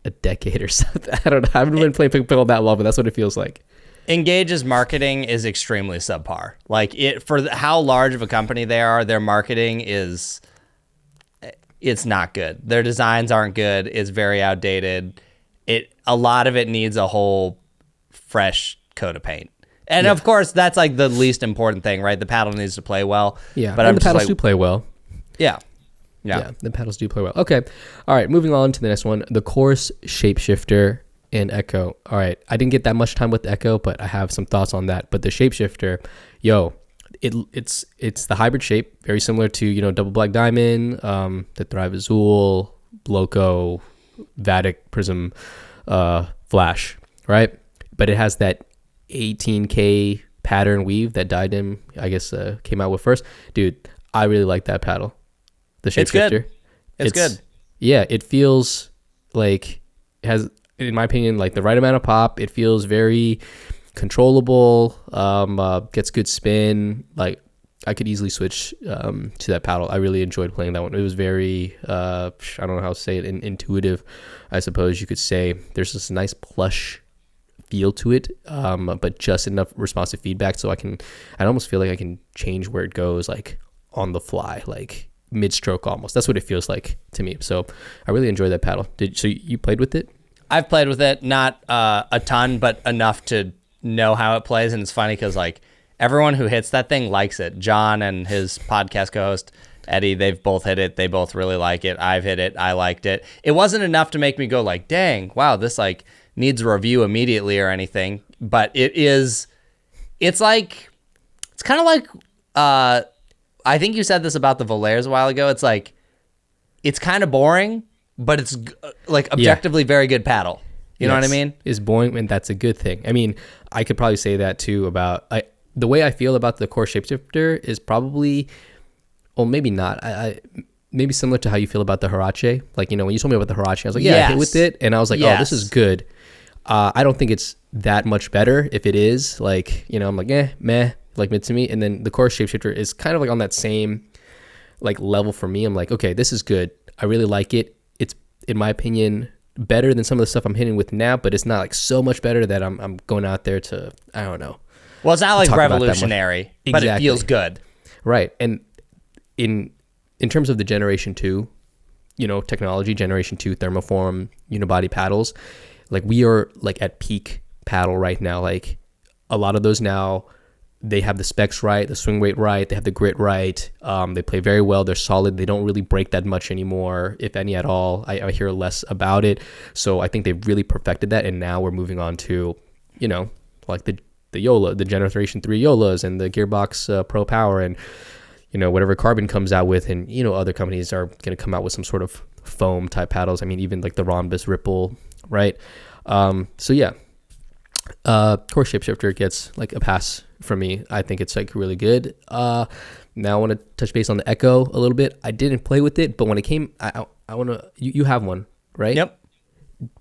a decade or something. I don't know. I haven't been playing pickleball that long, but that's what it feels like. Engage's marketing is extremely subpar. Like how large of a company they are, their marketing it's not good. Their designs aren't good. It's very outdated. A lot of it needs a whole fresh coat of paint. And of course, that's like the least important thing, right? The paddle needs to play well. Yeah, but the paddles do play well. Yeah, the paddles do play well. Okay, all right. Moving on to the next one, the Course Shapeshifter and Echo. All right, I didn't get that much time with the Echo, but I have some thoughts on that. But the Shapeshifter, it's the hybrid shape, very similar to Double Black Diamond, the Thrive Azul, Loco, Vatic, Prism, Flash, right? But it has that 18K pattern weave that Diadem, I guess, came out with first. Dude, I really like that paddle. The Shapeshifter. It's good. Yeah, it feels like it has, in my opinion, like the right amount of pop. It feels very controllable, gets good spin. Like I could easily switch to that paddle. I really enjoyed playing that one. It was very, I don't know how to say it, intuitive, I suppose you could say. There's this nice plush feel to it, but just enough responsive feedback so I almost feel like I can change where it goes, like on the fly, like mid-stroke almost. That's what it feels like to me. So I really enjoyed that paddle. So you played with it? I've played with it, not a ton, but enough to know how it plays. And it's funny because like everyone who hits that thing likes it. John and his podcast co-host Eddie, they've both hit it. They both really like it. I've hit it. I liked it. It wasn't enough to make me go like, dang, wow, this like needs a review immediately or anything. But it's kind of like, I think you said this about the Volaires a while ago. It's like, it's kind of boring, but it's like objectively very good paddle. You know what I mean? It's boring, and that's a good thing. I mean, I could probably say that too about the way I feel about the core Shapeshifter is probably, well, maybe not. I maybe similar to how you feel about the Hirache. Like, you know, when you told me about the Hirache, I was like, yeah, I hit with it, and I was like, oh, this is good. I don't think it's that much better. If it is, like, you know, I'm like, meh, like mid to me. And then the core Shapeshifter is kind of like on that same like level for me. I'm like, okay, this is good. I really like it. It's, in my opinion, better than some of the stuff I'm hitting with now, but it's not like so much better that I'm going out there to, I don't know. Well, it's not like revolutionary, but it feels good. Right. And in terms of the Generation 2, you know, technology, Generation 2 thermoform unibody paddles, like we are like at peak paddle right now. Like a lot of those now, they have the specs right, the swing weight right, they have the grit right. They play very well. They're solid. They don't really break that much anymore, if any at all. I hear less about it. So I think they've really perfected that. And now we're moving on to, you know, like the Joola, the Generation 3 Joolas and the Gearbox Pro Power and, you know, whatever Carbon comes out with. And, you know, other companies are going to come out with some sort of foam type paddles. I mean, even like the Rhombus Ripple, right? So yeah, core Shapeshifter gets like a pass from me. I think it's like really good. Now I want to touch base on the Echo a little bit. I didn't play with it, but when it came, I want to, you have one, right? Yep.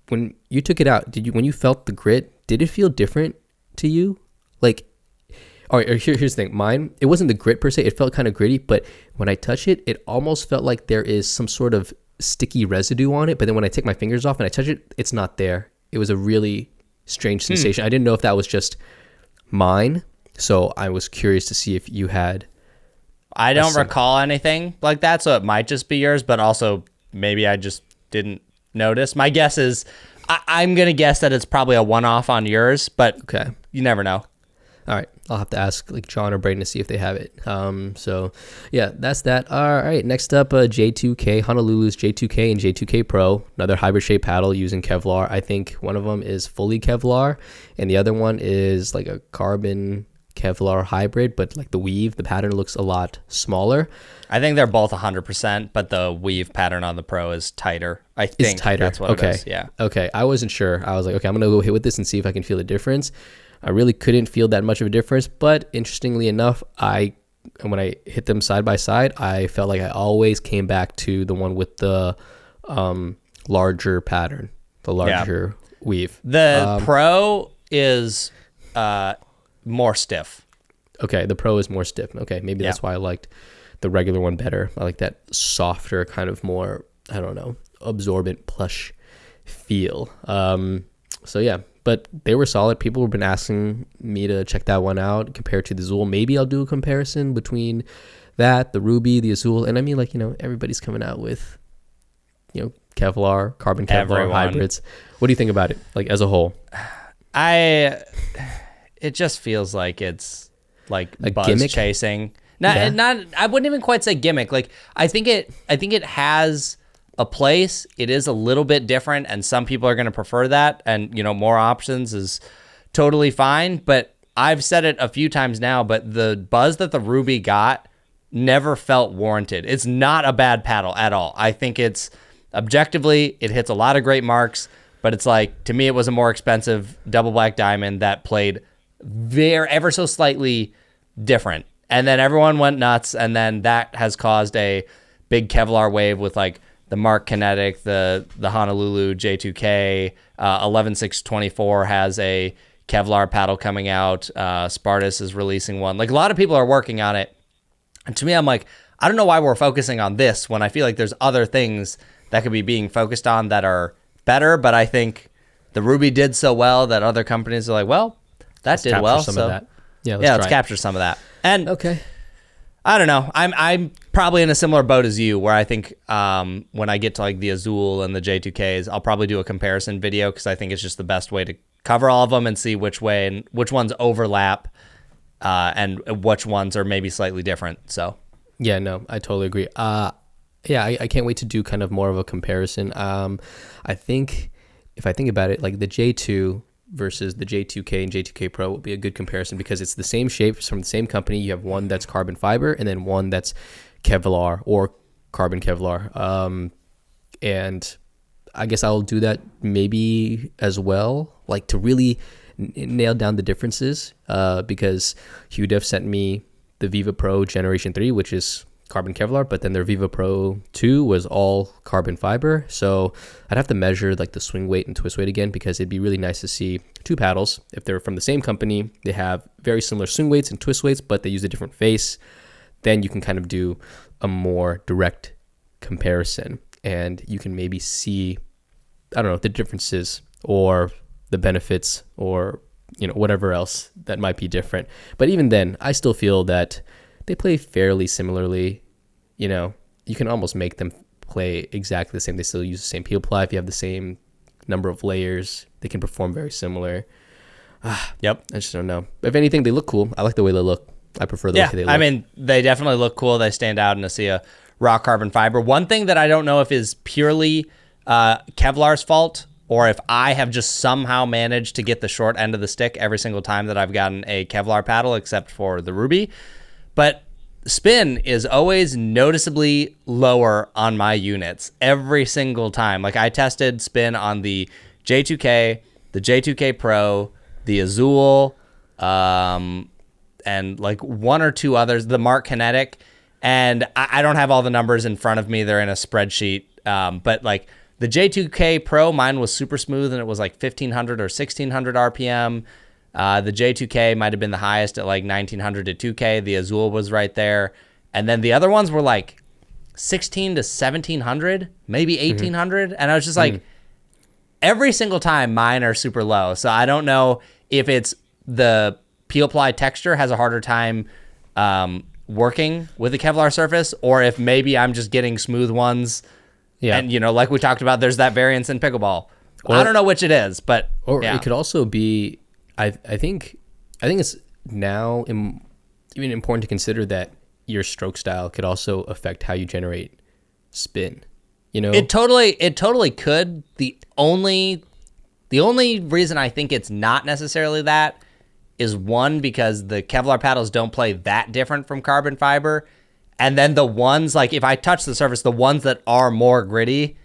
When you took it out, when you felt the grit, did it feel different to you? Like, all right, here's the thing. Mine, it wasn't the grit per se. It felt kind of gritty, but when I touch it, it almost felt like there is some sort of sticky residue on it. But then when I take my fingers off and I touch it, it's not there. It was a really strange sensation. I didn't know if that was just mine. So I was curious to see if you had. I don't recall anything like that, so it might just be yours, but also maybe I just didn't notice. My guess is, I'm going to guess that it's probably a one-off on yours, but okay, you never know. All right, I'll have to ask like John or Braden to see if they have it. So yeah, that's that. All right, next up, J2K, Honolulu's J2K and J2K Pro, another hybrid shape paddle using Kevlar. I think one of them is fully Kevlar, and the other one is like a carbon Kevlar hybrid, but like the weave, the pattern looks a lot smaller. I think they're both 100%, but the weave pattern on the Pro is tighter. I think it's tighter. That's what it is. Yeah. Okay. I wasn't sure. I was like, okay, I'm gonna go hit with this and see if I can feel the difference. I really couldn't feel that much of a difference, but interestingly enough, when I hit them side by side, I felt like I always came back to the one with the larger pattern, the larger weave. The Pro is more stiff. Okay, the Pro is more stiff. Okay, maybe that's why I liked the regular one better. I like that softer, kind of more, I don't know, absorbent, plush feel. So yeah, but they were solid. People have been asking me to check that one out compared to the Azul. Maybe I'll do a comparison between that, the Ruby, the Azul, and I mean, like, you know, everybody's coming out with, you know, Kevlar, carbon Kevlar hybrids. What do you think about it, like as a whole? It just feels like it's like a buzz gimmick? chasing. Not. I wouldn't even quite say gimmick. Like I think it has a place. It is a little bit different, and some people are going to prefer that. And you know, more options is totally fine. But I've said it a few times now. But the buzz that the Ruby got never felt warranted. It's not a bad paddle at all. I think it's objectively, it hits a lot of great marks, but it's like, to me, it was a more expensive double black diamond that played ever so slightly different. And then everyone went nuts, and then that has caused a big Kevlar wave with like the Mark Kinetic, the Honolulu J2K, 11624 has a Kevlar paddle coming out. Spartus is releasing one. Like, a lot of people are working on it. And to me, I'm like, I don't know why we're focusing on this when I feel like there's other things that could be being focused on that are better. But I think the Ruby did so well that other companies are like, well, let's did well. Some so of that. let's capture some of that. And okay. I don't know. I'm probably in a similar boat as you, where I think when I get to like the Azul and the J2Ks, I'll probably do a comparison video because I think it's just the best way to cover all of them and see which way and which ones overlap and which ones are maybe slightly different. So yeah, no, I totally agree. I can't wait to do kind of more of a comparison. I think if I think about it, like the J2 versus the J2K and J2K Pro will be a good comparison because it's the same shape, it's from the same company. You have one that's carbon fiber and then one that's Kevlar or carbon Kevlar. And I guess I'll do that maybe as well, like to really nail down the differences because Hugh Def sent me the Viva Pro Generation 3, which is carbon Kevlar, but then their Viva Pro 2 was all carbon fiber. So I'd have to measure like the swing weight and twist weight again because it'd be really nice to see two paddles. If they're from the same company, they have very similar swing weights and twist weights, but they use a different face. Then you can kind of do a more direct comparison and you can maybe see, I don't know, the differences or the benefits or, you know, whatever else that might be different. But even then, I still feel that they play fairly similarly. You know, you can almost make them play exactly the same. They still use the same peel ply. If you have the same number of layers, they can perform very similar. Yep. I just don't know. If anything, they look cool. I like the way they look. I prefer the way they look. I mean, they definitely look cool. They stand out in a sea of raw carbon fiber. One thing that I don't know if is purely Kevlar's fault or if I have just somehow managed to get the short end of the stick every single time that I've gotten a Kevlar paddle, except for the Ruby. But spin is always noticeably lower on my units every single time. Like I tested spin on the J2K, the J2K Pro, the Azul, and like one or two others, the Mark Kinetic. And I don't have all the numbers in front of me. They're in a spreadsheet. But like the J2K Pro, mine was super smooth and it was like 1500 or 1600 RPM. The J2K might have been the highest at like 1900 to 2K. The Azul was right there. And then the other ones were like 16 to 1700, maybe 1800. And I was just like, every single time mine are super low. So I don't know if it's the peel ply texture has a harder time working with the Kevlar surface or if maybe I'm just getting smooth ones. Yeah. And, you know, like we talked about, there's that variance in pickleball. Or, I don't know which it is, but. Or it could also be, I think it's now even important to consider that your stroke style could also affect how you generate spin. You know, it totally could. The only reason I think it's not necessarily that is one, because the Kevlar paddles don't play that different from carbon fiber. And then the ones, like if I touch the surface, the ones that are more gritty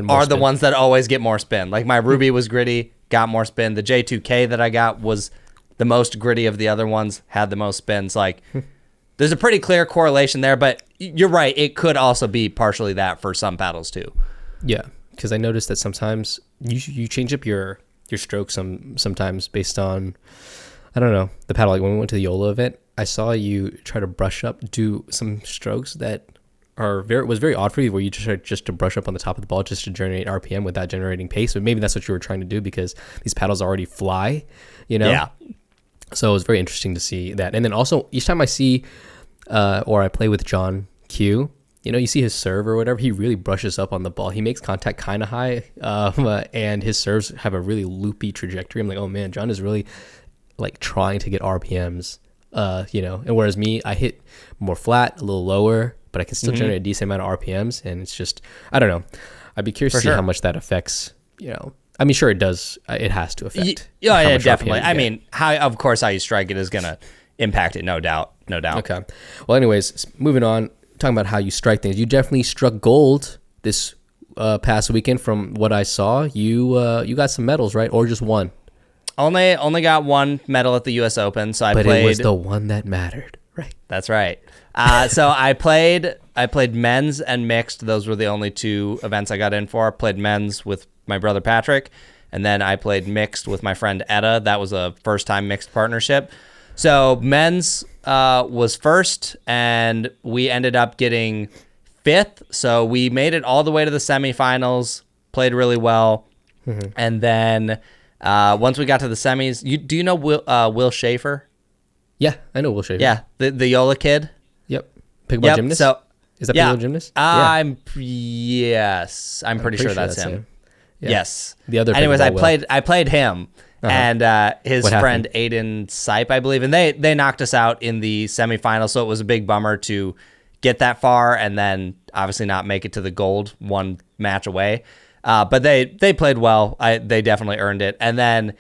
are the ones that always get more spin. Like my Ruby was gritty, got more spin. The J2K that I got was the most gritty of the other ones, had the most spins. Like there's a pretty clear correlation there, but you're right. It could also be partially that for some paddles too. Yeah, because I noticed that sometimes you change up your stroke sometimes based on, I don't know, the paddle. Like when we went to the Joola event, I saw you try to do some strokes that was very odd for you, where you just to brush up on the top of the ball just to generate RPM without generating pace. But maybe that's what you were trying to do because these paddles already fly, you know? Yeah. So it was very interesting to see that. And then also each time I see or I play with John Q, you know, you see his serve or whatever, he really brushes up on the ball. He makes contact kind of high and his serves have a really loopy trajectory. I'm like, oh man, John is really like trying to get RPMs, you know, and whereas me, I hit more flat, a little lower, but I can still generate a decent amount of RPMs. And it's just, I don't know. I'd be curious to see how much that affects, you know. I mean, sure, it does. It has to affect. Yeah, definitely. I mean, how you strike it is going to impact it, no doubt. Okay. Well, anyways, moving on, talking about how you strike things. You definitely struck gold this past weekend, from what I saw, you got some medals, right? Or just one? Only got one medal at the U.S. Open, so But it was the one that mattered, right? That's right. So I played men's and mixed. Those were the only two events I got in for. I played men's with my brother Patrick, and then I played mixed with my friend Etta. That was a first-time mixed partnership. So men's was first, and we ended up getting fifth. So we made it all the way to the semifinals, played really well, and then once we got to the semis, do you know Will Schaefer? Yeah, I know Will Schaefer. Yeah, the Joola kid. Yep. Pickleball gymnast? So, is that pickleball gymnast? I'm pretty sure that's him. Yeah. Yes. The other. Anyways, I played him and his friend Aiden Sipe, I believe, and they knocked us out in the semifinal. So it was a big bummer to get that far and then obviously not make it to the gold, one match away. But they played well. They definitely earned it. And then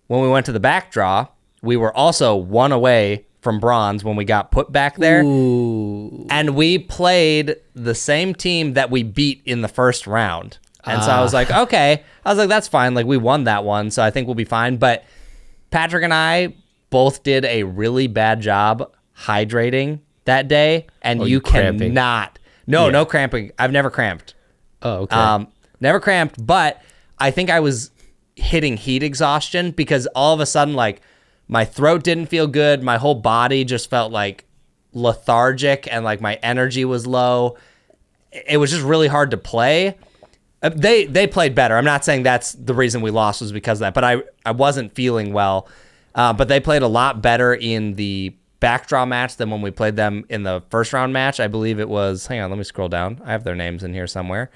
when we went to the back draw, we were also one away from bronze when we got put back there. Ooh. And we played the same team that we beat in the first round. And so I was like, okay. I was like, that's fine. Like, we won that one, so I think we'll be fine. But Patrick and I both did a really bad job hydrating that day. And you cannot. No cramping. I've never cramped. Oh, okay. Never cramped, but I think I was hitting heat exhaustion because all of a sudden, like, my throat didn't feel good. My whole body just felt like lethargic and like my energy was low. It was just really hard to play. They played better. I'm not saying that's the reason we lost was because of that, but I wasn't feeling well. But they played a lot better in the back draw match than when we played them in the first round match. I believe it was, hang on, let me scroll down. I have their names in here somewhere.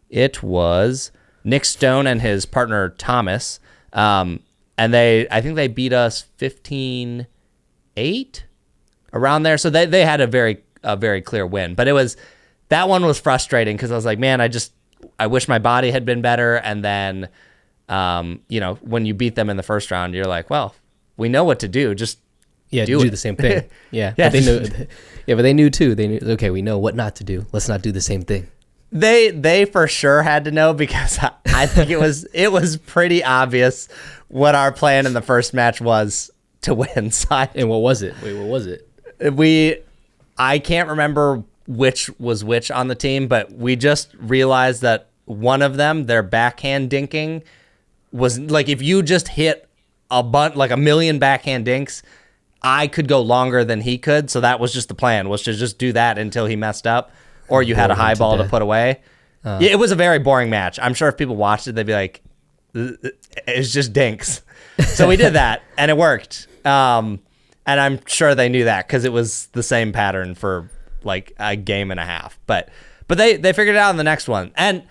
It was Nick Stone and his partner Thomas. And I think they beat us 15-8 around there. So they had a very clear win. But that one was frustrating because I was like, man, I wish my body had been better. And then, when you beat them in the first round, you're like, well, we know what to do. Just do the same thing. Yeah. But they knew. Yeah, but they knew too. They knew. Okay, we know what not to do. Let's not do the same thing. They for sure had to know because I think it was pretty obvious what our plan in the first match was to win. And what was it? Wait, what was it? I can't remember which was which on the team, but we just realized that one of them, their backhand dinking, was like if you just hit like a million backhand dinks, I could go longer than he could. So that was just the plan, was to just do that until he messed up. Or you had a high ball to put away. Yeah, it was a very boring match. I'm sure if people watched it, they'd be like, it's just dinks. So we did that, and it worked. And I'm sure they knew that because it was the same pattern for like a game and a half. But they figured it out in the next one. And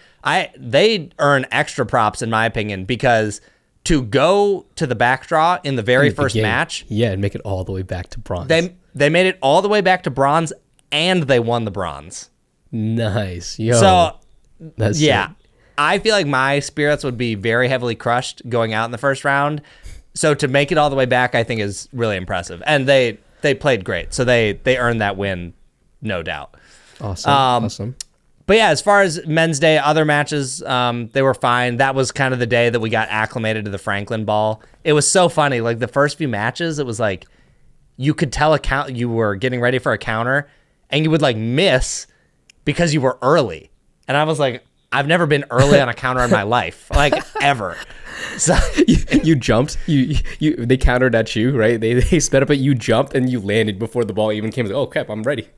they earn extra props, in my opinion, because to go to the back draw in the very first match. Yeah, and make it all the way back to bronze. They made it all the way back to bronze, and they won the bronze. Nice. Yo, so that's sick. I feel like my spirits would be very heavily crushed going out in the first round. So to make it all the way back, I think is really impressive. And they played great. So they earned that win, no doubt. Awesome. But yeah, as far as men's day, other matches, they were fine. That was kind of the day that we got acclimated to the Franklin ball. It was so funny. Like the first few matches, it was like you could tell you were getting ready for a counter and you would like miss because you were early. And I was like, I've never been early on a counter in my life, like ever. So you jumped, they countered at you, right? They sped up, but you jumped and you landed before the ball even came. Like, oh crap, I'm ready.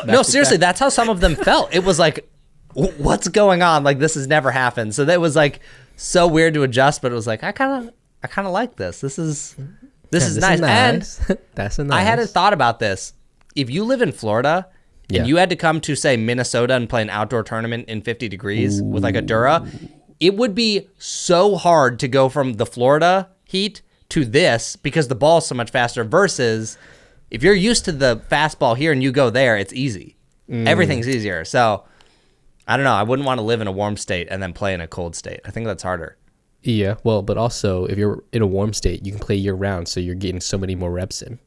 No, seriously, that's how some of them felt. It was like, what's going on? Like this has never happened. So that was like so weird to adjust, but it was like, I kind of like this. This is nice. And that's nice. I hadn't thought about this. If you live in Florida, and you had to come to, say, Minnesota and play an outdoor tournament in 50 degrees with like a Dura, it would be so hard to go from the Florida heat to this because the ball's so much faster versus if you're used to the fastball here and you go there, it's easy. Everything's easier. So I don't know. I wouldn't want to live in a warm state and then play in a cold state. I think that's harder. Yeah. Well, but also if you're in a warm state, you can play year round. So you're getting so many more reps in.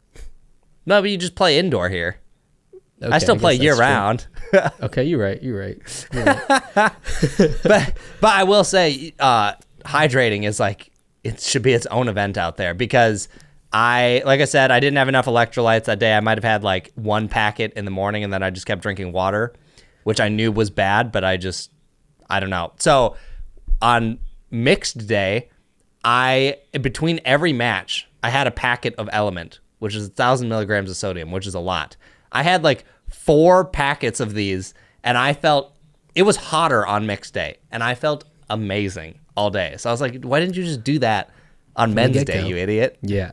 No, but you just play indoor here. Okay, I still play guess year that's true. round. Okay, you're right. You're right. but I will say, hydrating is like, it should be its own event out there, because like I said, I didn't have enough electrolytes that day. I might have had like one packet in the morning, and then I just kept drinking water, which I knew was bad, but I don't know. So on mixed day, between every match, I had a packet of Element, which is 1,000 milligrams of sodium, which is a lot. I had like 4 packets of these, and I felt it was hotter on mixed day, and I felt amazing all day. So I was like, why didn't you just do that on men's day, you idiot? Yeah.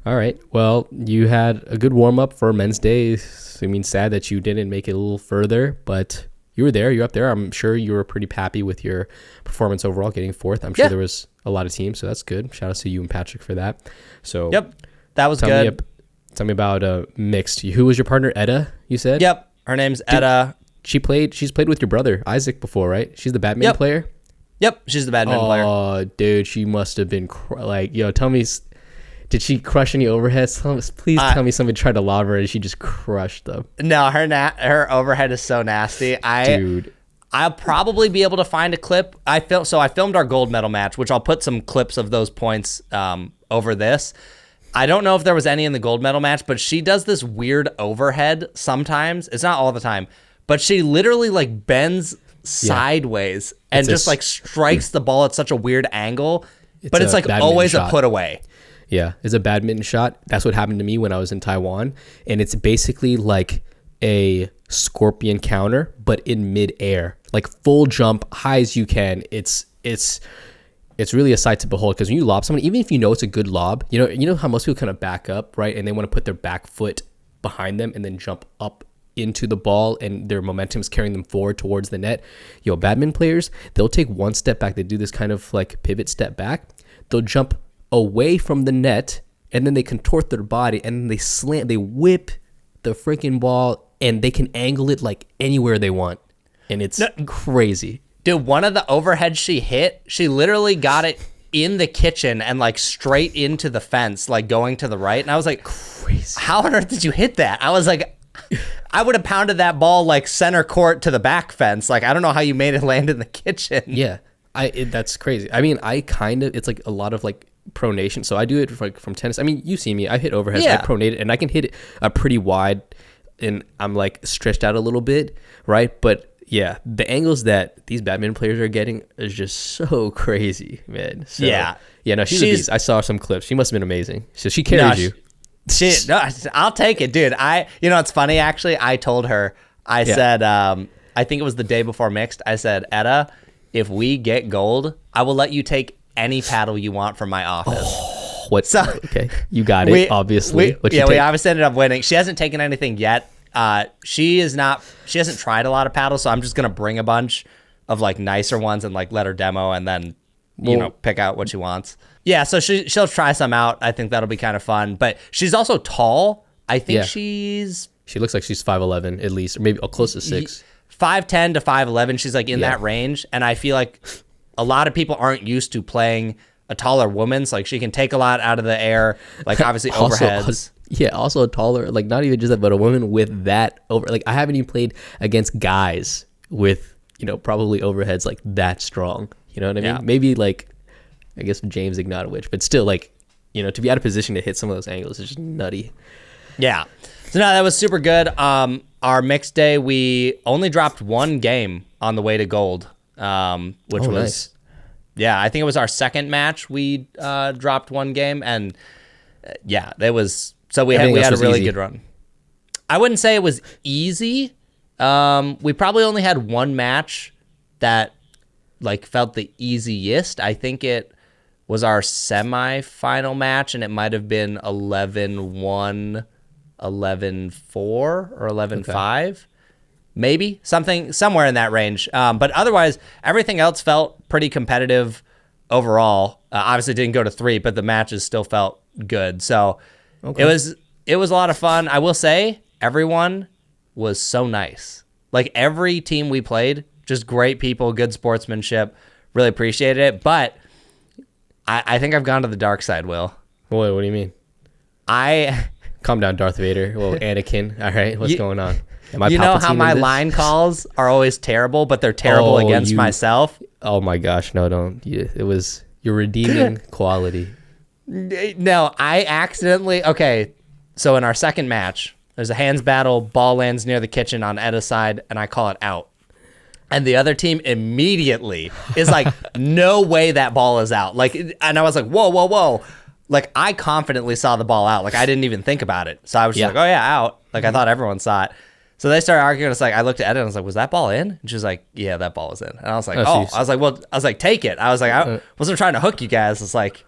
All right. Well, you had a good warm up for men's day. I mean, sad that you didn't make it a little further, but you were there. You're up there. I'm sure you were pretty happy with your performance overall, getting 4th. I'm sure there was a lot of teams, so that's good. Shout out to you and Patrick for that. So yep, that was good. Tell me about mixed. Who was your partner? Edda, you said? Yep, her name's Edda. She's played with your brother Isaac before, right? She's the badminton player. Yep, she's the badminton player. Oh, dude, she must have been tell me, did she crush any overheads? Please tell me somebody tried to lob her and she just crushed them. No, her overhead is so nasty. Dude. I'll probably be able to find a clip. I filmed our gold medal match, which I'll put some clips of those points over this. I don't know if there was any in the gold medal match, but she does this weird overhead sometimes. It's not all the time, but she literally like bends sideways and just like strikes the ball at such a weird angle, but it's like always a put away. Yeah, it's a badminton shot. That's what happened to me when I was in Taiwan, and it's basically like a scorpion counter, but in midair, like full jump, high as you can. It's really a sight to behold, because when you lob someone, even if you know it's a good lob, you know how most people kind of back up, right, and they want to put their back foot behind them and then jump up into the ball, and their momentum is carrying them forward towards the net. Badminton players, they'll take one step back. They do this kind of like pivot step back. They'll jump away from the net, and then they contort their body, and then they whip the freaking ball, and they can angle it like anywhere they want, and it's crazy. Dude, one of the overheads she hit, she literally got it in the kitchen and like straight into the fence, like going to the right. And I was like, crazy. How on earth did you hit that? I was like, I would have pounded that ball like center court to the back fence. Like, I don't know how you made it land in the kitchen. Yeah, that's crazy. I mean, it's like a lot of like pronation. So I do it from tennis. I mean, you see me. I hit overheads. Yeah. I pronate it, and I can hit it pretty wide, and I'm like stretched out a little bit, right? But yeah, the angles that these badminton players are getting is just so crazy, man. So, no, she's a beast. I saw some clips. She must have been amazing. So she carried you. I'll take it, dude. It's funny, actually. I told her, I said, I think it was the day before mixed. I said, Edda, if we get gold, I will let you take any paddle you want from my office. Okay, you got it, obviously. We obviously ended up winning. She hasn't taken anything yet. She hasn't tried a lot of paddles, so I'm just gonna bring a bunch of like nicer ones and like let her demo, and then pick out what she wants. Yeah, so she'll try some out. I think that'll be kind of fun. But she's also tall. I think she looks like she's 5'11" at least, or maybe close to 6. 5'10" to 5'11". She's like in that range, and I feel like a lot of people aren't used to playing a taller woman. So like she can take a lot out of the air, like obviously overheads. Also a taller, like not even just that, but a woman with that over. Like I haven't even played against guys with probably overheads like that strong. You know what I mean? Maybe like I guess James Ignatowicz, but still like to be out of position to hit some of those angles is just nutty. Yeah. So no, that was super good. Our mixed day, we only dropped one game on the way to gold, which was nice. Yeah, I think it was our second match. We dropped one game, and it was. So we had a really good run. I wouldn't say it was easy. We probably only had one match that like felt the easiest. I think it was our semifinal match, and it might have been 11-1, 11-4, or 11-5. Maybe somewhere in that range. But otherwise, everything else felt pretty competitive overall. Obviously didn't go to 3, but the matches still felt good. So it was a lot of fun. I will say everyone was so nice. Like every team we played, just great people, good sportsmanship. Really appreciated it. But I think I've gone to the dark side, Will. Boy, what do you mean? calm down, Darth Vader. Well, Anakin. All right, what's going on? Am I You know how Palpatine my in this? line calls are always terrible, but they're terrible against myself? Oh my gosh, no, don't. It was your redeeming quality. No, I accidentally. Okay, so in our second match, there's a hands battle. Ball lands near the kitchen on Edda's side, and I call it out. And the other team immediately is like, no way that ball is out. Like, and I was like, whoa, whoa, whoa. Like, I confidently saw the ball out. Like, I didn't even think about it. So I was just like, oh yeah, out. Like, I thought everyone saw it. So they started arguing. It's like, I looked at Edda and I was like, was that ball in? And she was like, yeah, that ball was in. And I was like, oh. I was like, well, I was like, take it. I was like, I wasn't trying to hook you guys. It's like,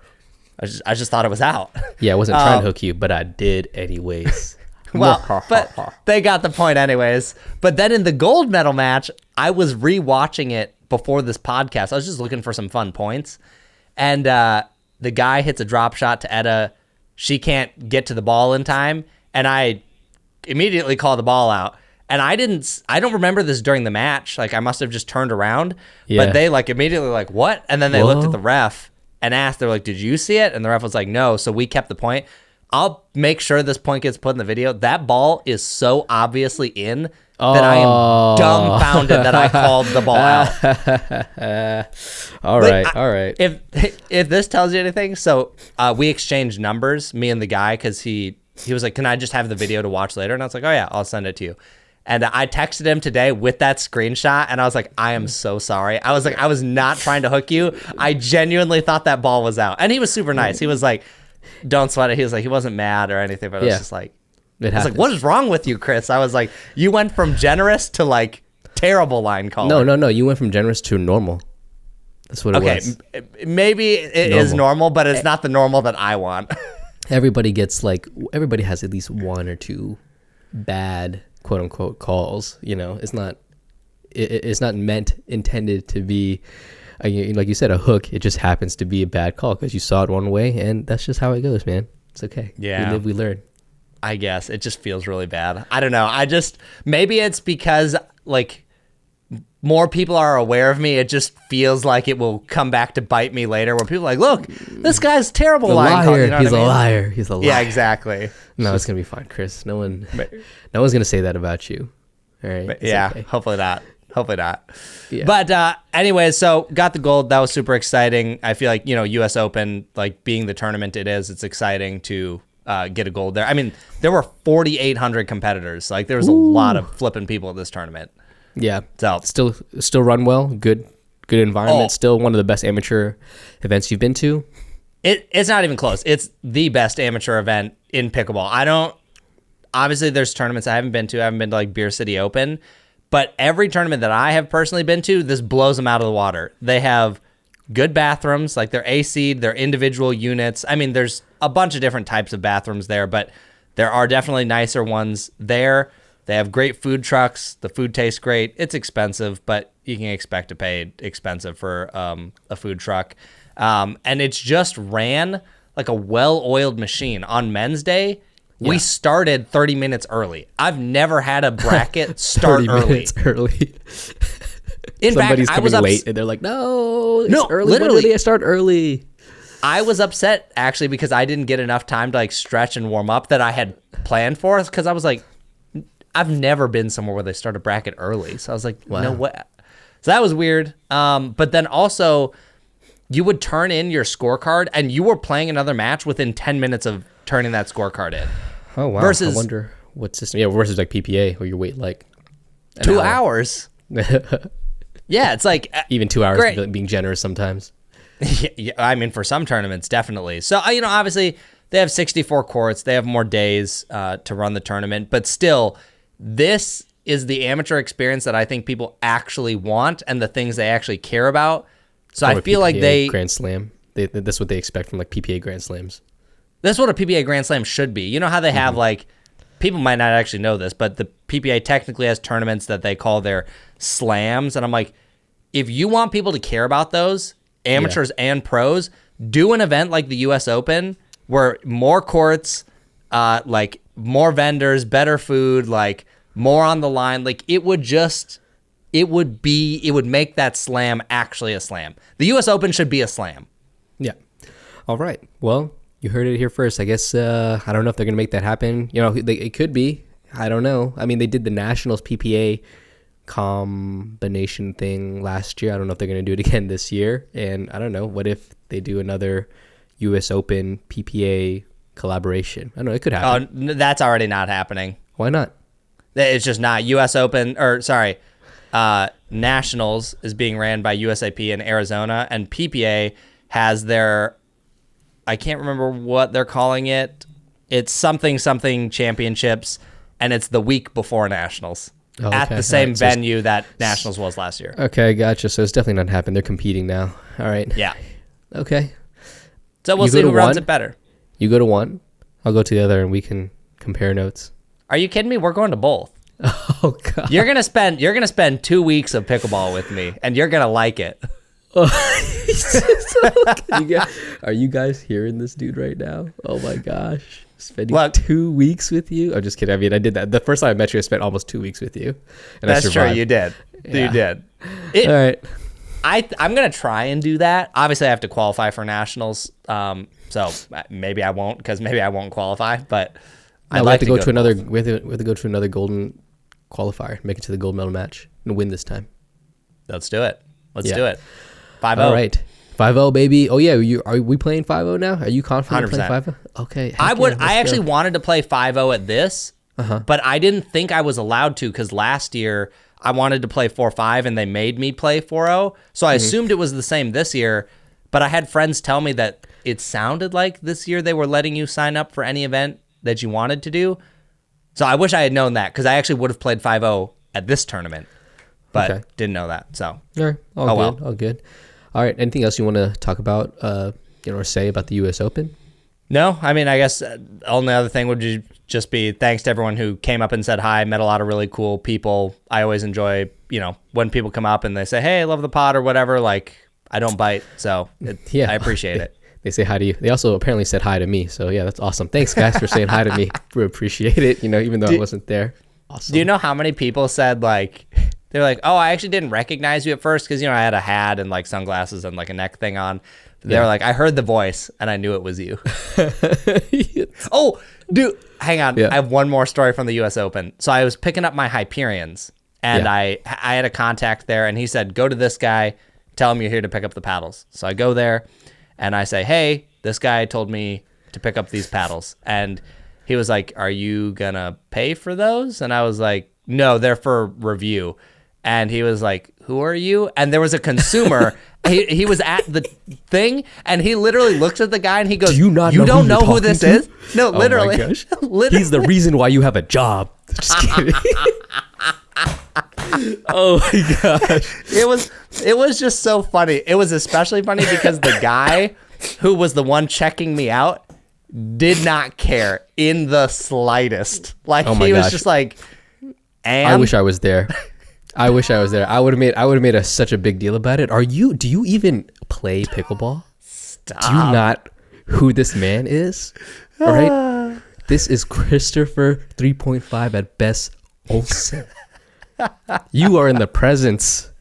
I just thought it was out. Yeah, I wasn't trying to hook you, but I did anyways. Well, but they got the point anyways. But then in the gold medal match, I was rewatching it before this podcast. I was just looking for some fun points. And the guy hits a drop shot to Edda. She can't get to the ball in time. And I immediately call the ball out. And I don't remember this during the match. Like, I must have just turned around. Yeah. But they like immediately like, what? And then they looked at the ref and asked, they're like, did you see it? And the ref was like, no. So we kept the point. I'll make sure this point gets put in the video. That ball is so obviously in that I am dumbfounded that I called the ball out. All right. If this tells you anything, so we exchanged numbers, me and the guy, because he was like, can I just have the video to watch later? And I was like, oh yeah, I'll send it to you. And I texted him today with that screenshot, and I was like, I am so sorry. I was like, I was not trying to hook you. I genuinely thought that ball was out. And he was super nice. He was like, don't sweat it. He was like, he wasn't mad or anything, but I was just like, I was like, what is wrong with you, Chris? I was like, you went from generous to like terrible line calling. No. You went from generous to normal. That's what it was. Maybe it is normal, but it's not the normal that I want. Everybody has at least one or two bad quote unquote calls. You know, it's not intended to be, like you said, a hook. It just happens to be a bad call because you saw it one way, and that's just how it goes, man. It's okay. Yeah. We live, we learn. I guess it just feels really bad. I don't know. Maybe it's because like more people are aware of me. It just feels like it will come back to bite me later where people are like, look, this guy's terrible line call. You know He's a liar. He's a liar. Yeah, exactly. No, it's going to be fine, Chris. No one's going to say that about you. All right. Yeah. Okay. Hopefully not. Yeah. But anyways, so got the gold. That was super exciting. I feel like, US Open, like being the tournament it is, it's exciting to get a gold there. I mean, there were 4,800 competitors. Like there was a lot of flipping people at this tournament. Yeah. So still run well. Good environment. Still one of the best amateur events you've been to. It's not even close. It's the best amateur event in pickleball. Obviously there's tournaments I haven't been to. I haven't been to like Beer City Open, but every tournament that I have personally been to, this blows them out of the water. They have good bathrooms, like they're AC'd, they're individual units. I mean, there's a bunch of different types of bathrooms there, but there are definitely nicer ones there. They have great food trucks. The food tastes great. It's expensive, but you can expect to pay expensive for a food truck. And it's just ran like a well-oiled machine. On men's day, we started 30 minutes early. I've never had a bracket start 30 minutes early. In Somebody's fact, coming late, and they're like, no, it's early. Literally, when did they start early? I was upset, actually, because I didn't get enough time to like stretch and warm up that I had planned for us, because I was like, I've never been somewhere where they start a bracket early. So I was like, no way. So that was weird. But then also, you would turn in your scorecard, and you were playing another match within 10 minutes of turning that scorecard in. Oh, wow. I wonder what system. Yeah, versus like PPA, where you wait like 2 hours. Yeah, it's like even 2 hours being generous sometimes. Yeah, I mean, for some tournaments, definitely. So, obviously, they have 64 courts. They have more days to run the tournament. But still, this is the amateur experience that I think people actually want and the things they actually care about. So I feel like Grand Slam. That's what they expect from like PPA Grand Slams. That's what a PPA Grand Slam should be. You know how they have like, people might not actually know this, but the PPA technically has tournaments that they call their slams. And I'm like, if you want people to care about those, amateurs and pros, do an event like the US Open where more courts, like more vendors, better food, like more on the line. Like it would make that slam actually a slam. The US Open should be a slam. Yeah. All right. Well, You heard it here first. I guess I don't know if they're gonna make that happen. It could be. I don't know. I mean, they did the Nationals PPA combination thing last year. I don't know if they're gonna do it again this year. And I don't know. What if they do another U.S. Open PPA collaboration? I don't know. It could happen. Oh, that's already not happening. Why not? It's just not. U.S. Open, or sorry, Nationals is being ran by USAP in Arizona, and PPA has their, I can't remember what they're calling it. It's something championships, and it's the week before Nationals at the same venue that Nationals was last year. Okay, gotcha. So it's definitely not happening. They're competing now. All right. Yeah. Okay. So we'll see who runs it better. You go to one, I'll go to the other, and we can compare notes. Are you kidding me? We're going to both. Oh god. You're gonna spend 2 weeks of pickleball with me, and you're gonna like it. Are you guys hearing this dude right now? Oh my gosh. Spending 2 weeks with you? I'm just kidding. I mean, I did that. The first time I met you, I spent almost 2 weeks with you. And that's true. You did. Yeah. You did. All right. I'm going to try and do that. Obviously, I have to qualify for Nationals. So maybe I won't, because maybe I won't qualify. But I'd like to go to another. We have to go to another golden qualifier, make it to the gold medal match, and win this time. Let's do it. Let's do it. 5-0. All right. 5-0, baby. Oh, yeah. Are we playing 5-0 now? Are you confident 100%. playing 5-0? Okay. I actually wanted to play 5-0 at this, but I didn't think I was allowed to, because last year I wanted to play 4-5 and they made me play 4-0. So I assumed it was the same this year, but I had friends tell me that it sounded like this year they were letting you sign up for any event that you wanted to do. So I wish I had known that, because I actually would have played 5-0 at this tournament, but didn't know that. So all good. All right. Anything else you want to talk about, or say about the U.S. Open? No, I mean, I guess the only other thing would just be thanks to everyone who came up and said hi. Met a lot of really cool people. I always enjoy, when people come up and they say, "Hey, I love the pod," or whatever. Like, I don't bite, so I appreciate it. They say hi to you. They also apparently said hi to me. So yeah, that's awesome. Thanks guys for saying hi to me. We appreciate it. Even though I wasn't there. Awesome. Do you know how many people said they're like, "Oh, I actually didn't recognize you at first because I had a hat and sunglasses and a neck thing on." They were like, "I heard the voice and I knew it was you." Oh, dude, hang on. Yeah. I have one more story from the U.S. Open. So I was picking up my Hyperions, and I had a contact there, and he said, "Go to this guy, tell him you're here to pick up the paddles." So I go there, and I say, "Hey, this guy told me to pick up these paddles," and he was like, "Are you gonna pay for those?" And I was like, "No, they're for review." And he was like, "Who are you?" And there was a consumer. he was at the thing, and he literally looks at the guy, and he goes, "You don't know who this is?" No, literally. Oh my gosh. Literally. He's the reason why you have a job. Just kidding. Oh my gosh. It was just so funny. It was especially funny because the guy who was the one checking me out did not care in the slightest. He was just like, "And?" I wish I was there. I wish I was there. I would have made such a big deal about it. Do you even play pickleball? Stop. Do you not who this man is? All right. This is Christopher 3.5 at best Olsen. You are in the presence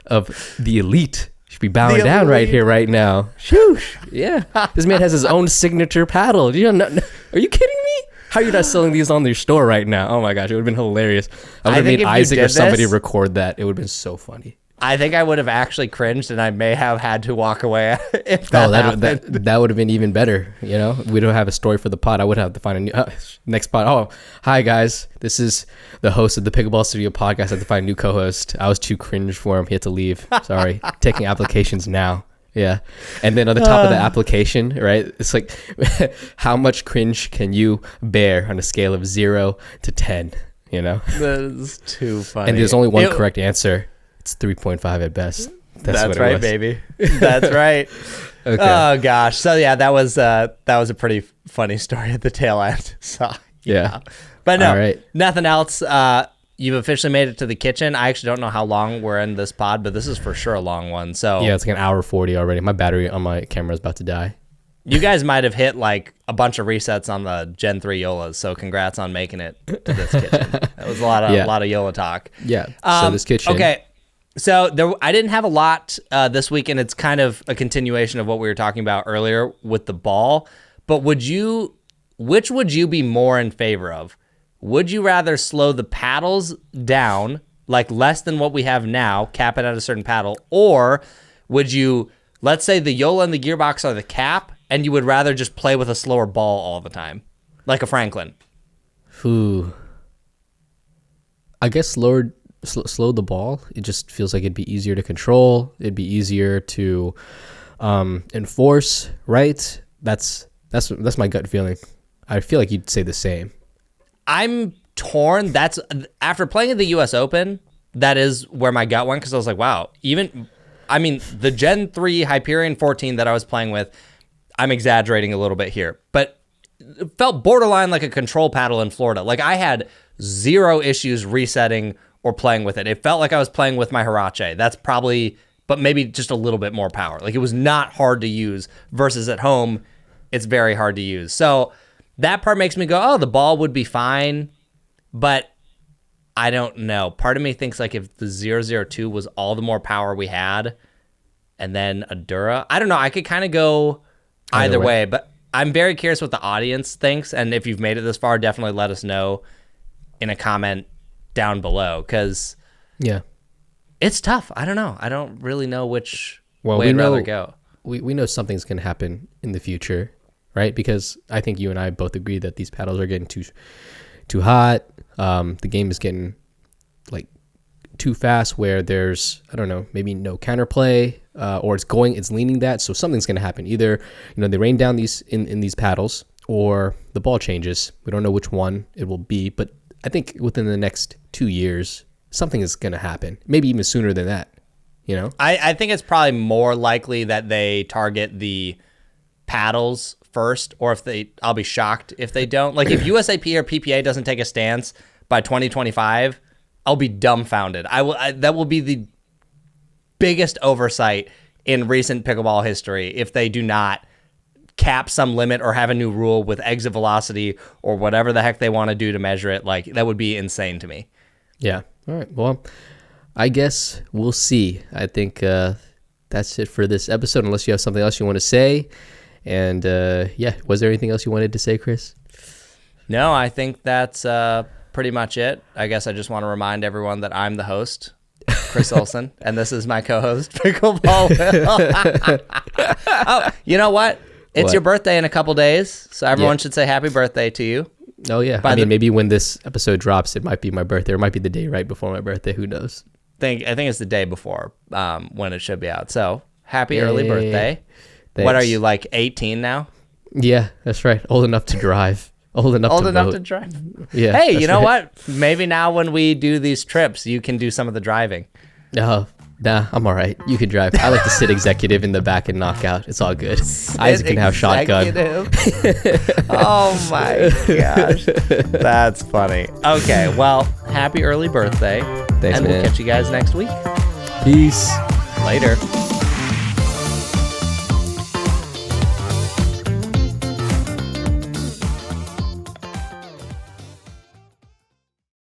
of the elite. You should be bowing down right here, right now. Shoosh. Yeah. This man has his own signature paddle. Are you kidding me? How are you not selling these on your store right now? Oh my gosh, it would have been hilarious. I would have made Isaac or somebody record that. It would have been so funny. I think I would have actually cringed, and I may have had to walk away if that happened. That would have been even better. We don't have a story for the pod. I would have to find a new next pod. Oh, hi guys. This is the host of the Pickleball Studio podcast. I have to find a new co-host. I was too cringe for him. He had to leave. Sorry. Taking applications now. Yeah. And then on the top of the application, right, it's like, how much cringe can you bear on a scale of 0 to 10? That is too funny. And there's only one correct answer. It's 3.5 at best. That's right, baby. That's right. Okay. Oh gosh. So yeah, that was a pretty funny story at the tail end. So yeah. But no, nothing else. You've officially made it to the kitchen. I actually don't know how long we're in this pod, but this is for sure a long one. So yeah, it's like an hour 40 already. My battery on my camera is about to die. You guys might have hit a bunch of resets on the Gen 3 Joolas, so congrats on making it to this kitchen. That was a lot of Joola talk. Yeah. So this kitchen. Okay. So I didn't have a lot this week, and it's kind of a continuation of what we were talking about earlier with the ball. but which would you be more in favor of? Would you rather slow the paddles down, like less than what we have now, cap it at a certain paddle, or would you, let's say the Joola and the gearbox are the cap, and you would rather just play with a slower ball all the time, like a Franklin? Ooh. I guess slow the ball. It just feels like it'd be easier to control. It'd be easier to enforce, right? That's my gut feeling. I feel like you'd say the same. I'm torn. That's after playing at the US Open, that is where my gut went, because I was like, wow, the Gen 3 Hyperion 14 that I was playing with, I'm exaggerating a little bit here, but it felt borderline like a control paddle in Florida. Like I had zero issues resetting or playing with it. It felt like I was playing with my Hirache. That's probably, but maybe just a little bit more power. Like it was not hard to use versus at home, it's very hard to use. So that part makes me go, oh, the ball would be fine, but I don't know. Part of me thinks like if the 002 was all the more power we had and then a Dura, I don't know. I could kind of go either way, but I'm very curious what the audience thinks. And if you've made it this far, definitely let us know in a comment down below, because it's tough. I don't know. I don't really know which way I'd rather go. We know something's going to happen in the future, right? Because I think you and I both agree that these paddles are getting too hot. The game is getting like too fast, where there's, I don't know, maybe no counterplay, or it's leaning that. So something's going to happen. Either, they rain down these in these paddles, or the ball changes. We don't know which one it will be, but I think within the next 2 years, something is going to happen. Maybe even sooner than that, I think it's probably more likely that they target the paddles first, or I'll be shocked if they don't. Like if USAP or PPA doesn't take a stance by 2025, I'll be dumbfounded. That will be the biggest oversight in recent pickleball history if they do not cap some limit or have a new rule with exit velocity or whatever the heck they want to do to measure it. Like that would be insane to me. Yeah. All right. Well, I guess we'll see. I think that's it for this episode, unless you have something else you want to say. And was there anything else you wanted to say, Chris? No, I think that's pretty much it. I guess I just want to remind everyone that I'm the host, Chris Olson, and this is my co-host, Pickleball Will. Oh, you know what? It's your birthday in a couple days, so everyone should say happy birthday to you. Oh, yeah. Maybe when this episode drops, it might be my birthday, or it might be the day right before my birthday. Who knows? I think it's the day before when it should be out. So happy early birthday. Thanks. What are you, like 18 now? Yeah, that's right. Old enough to drive. Old enough to drive. Yeah. Hey, you know what? Maybe now when we do these trips, you can do some of the driving. Oh, nah, I'm all right. You can drive. I like to sit executive in the back and knock out. It's all good. Isaac can have shotgun. Oh my gosh. That's funny. Okay, well, happy early birthday. Thanks, and man. We'll catch you guys next week. Peace. Later.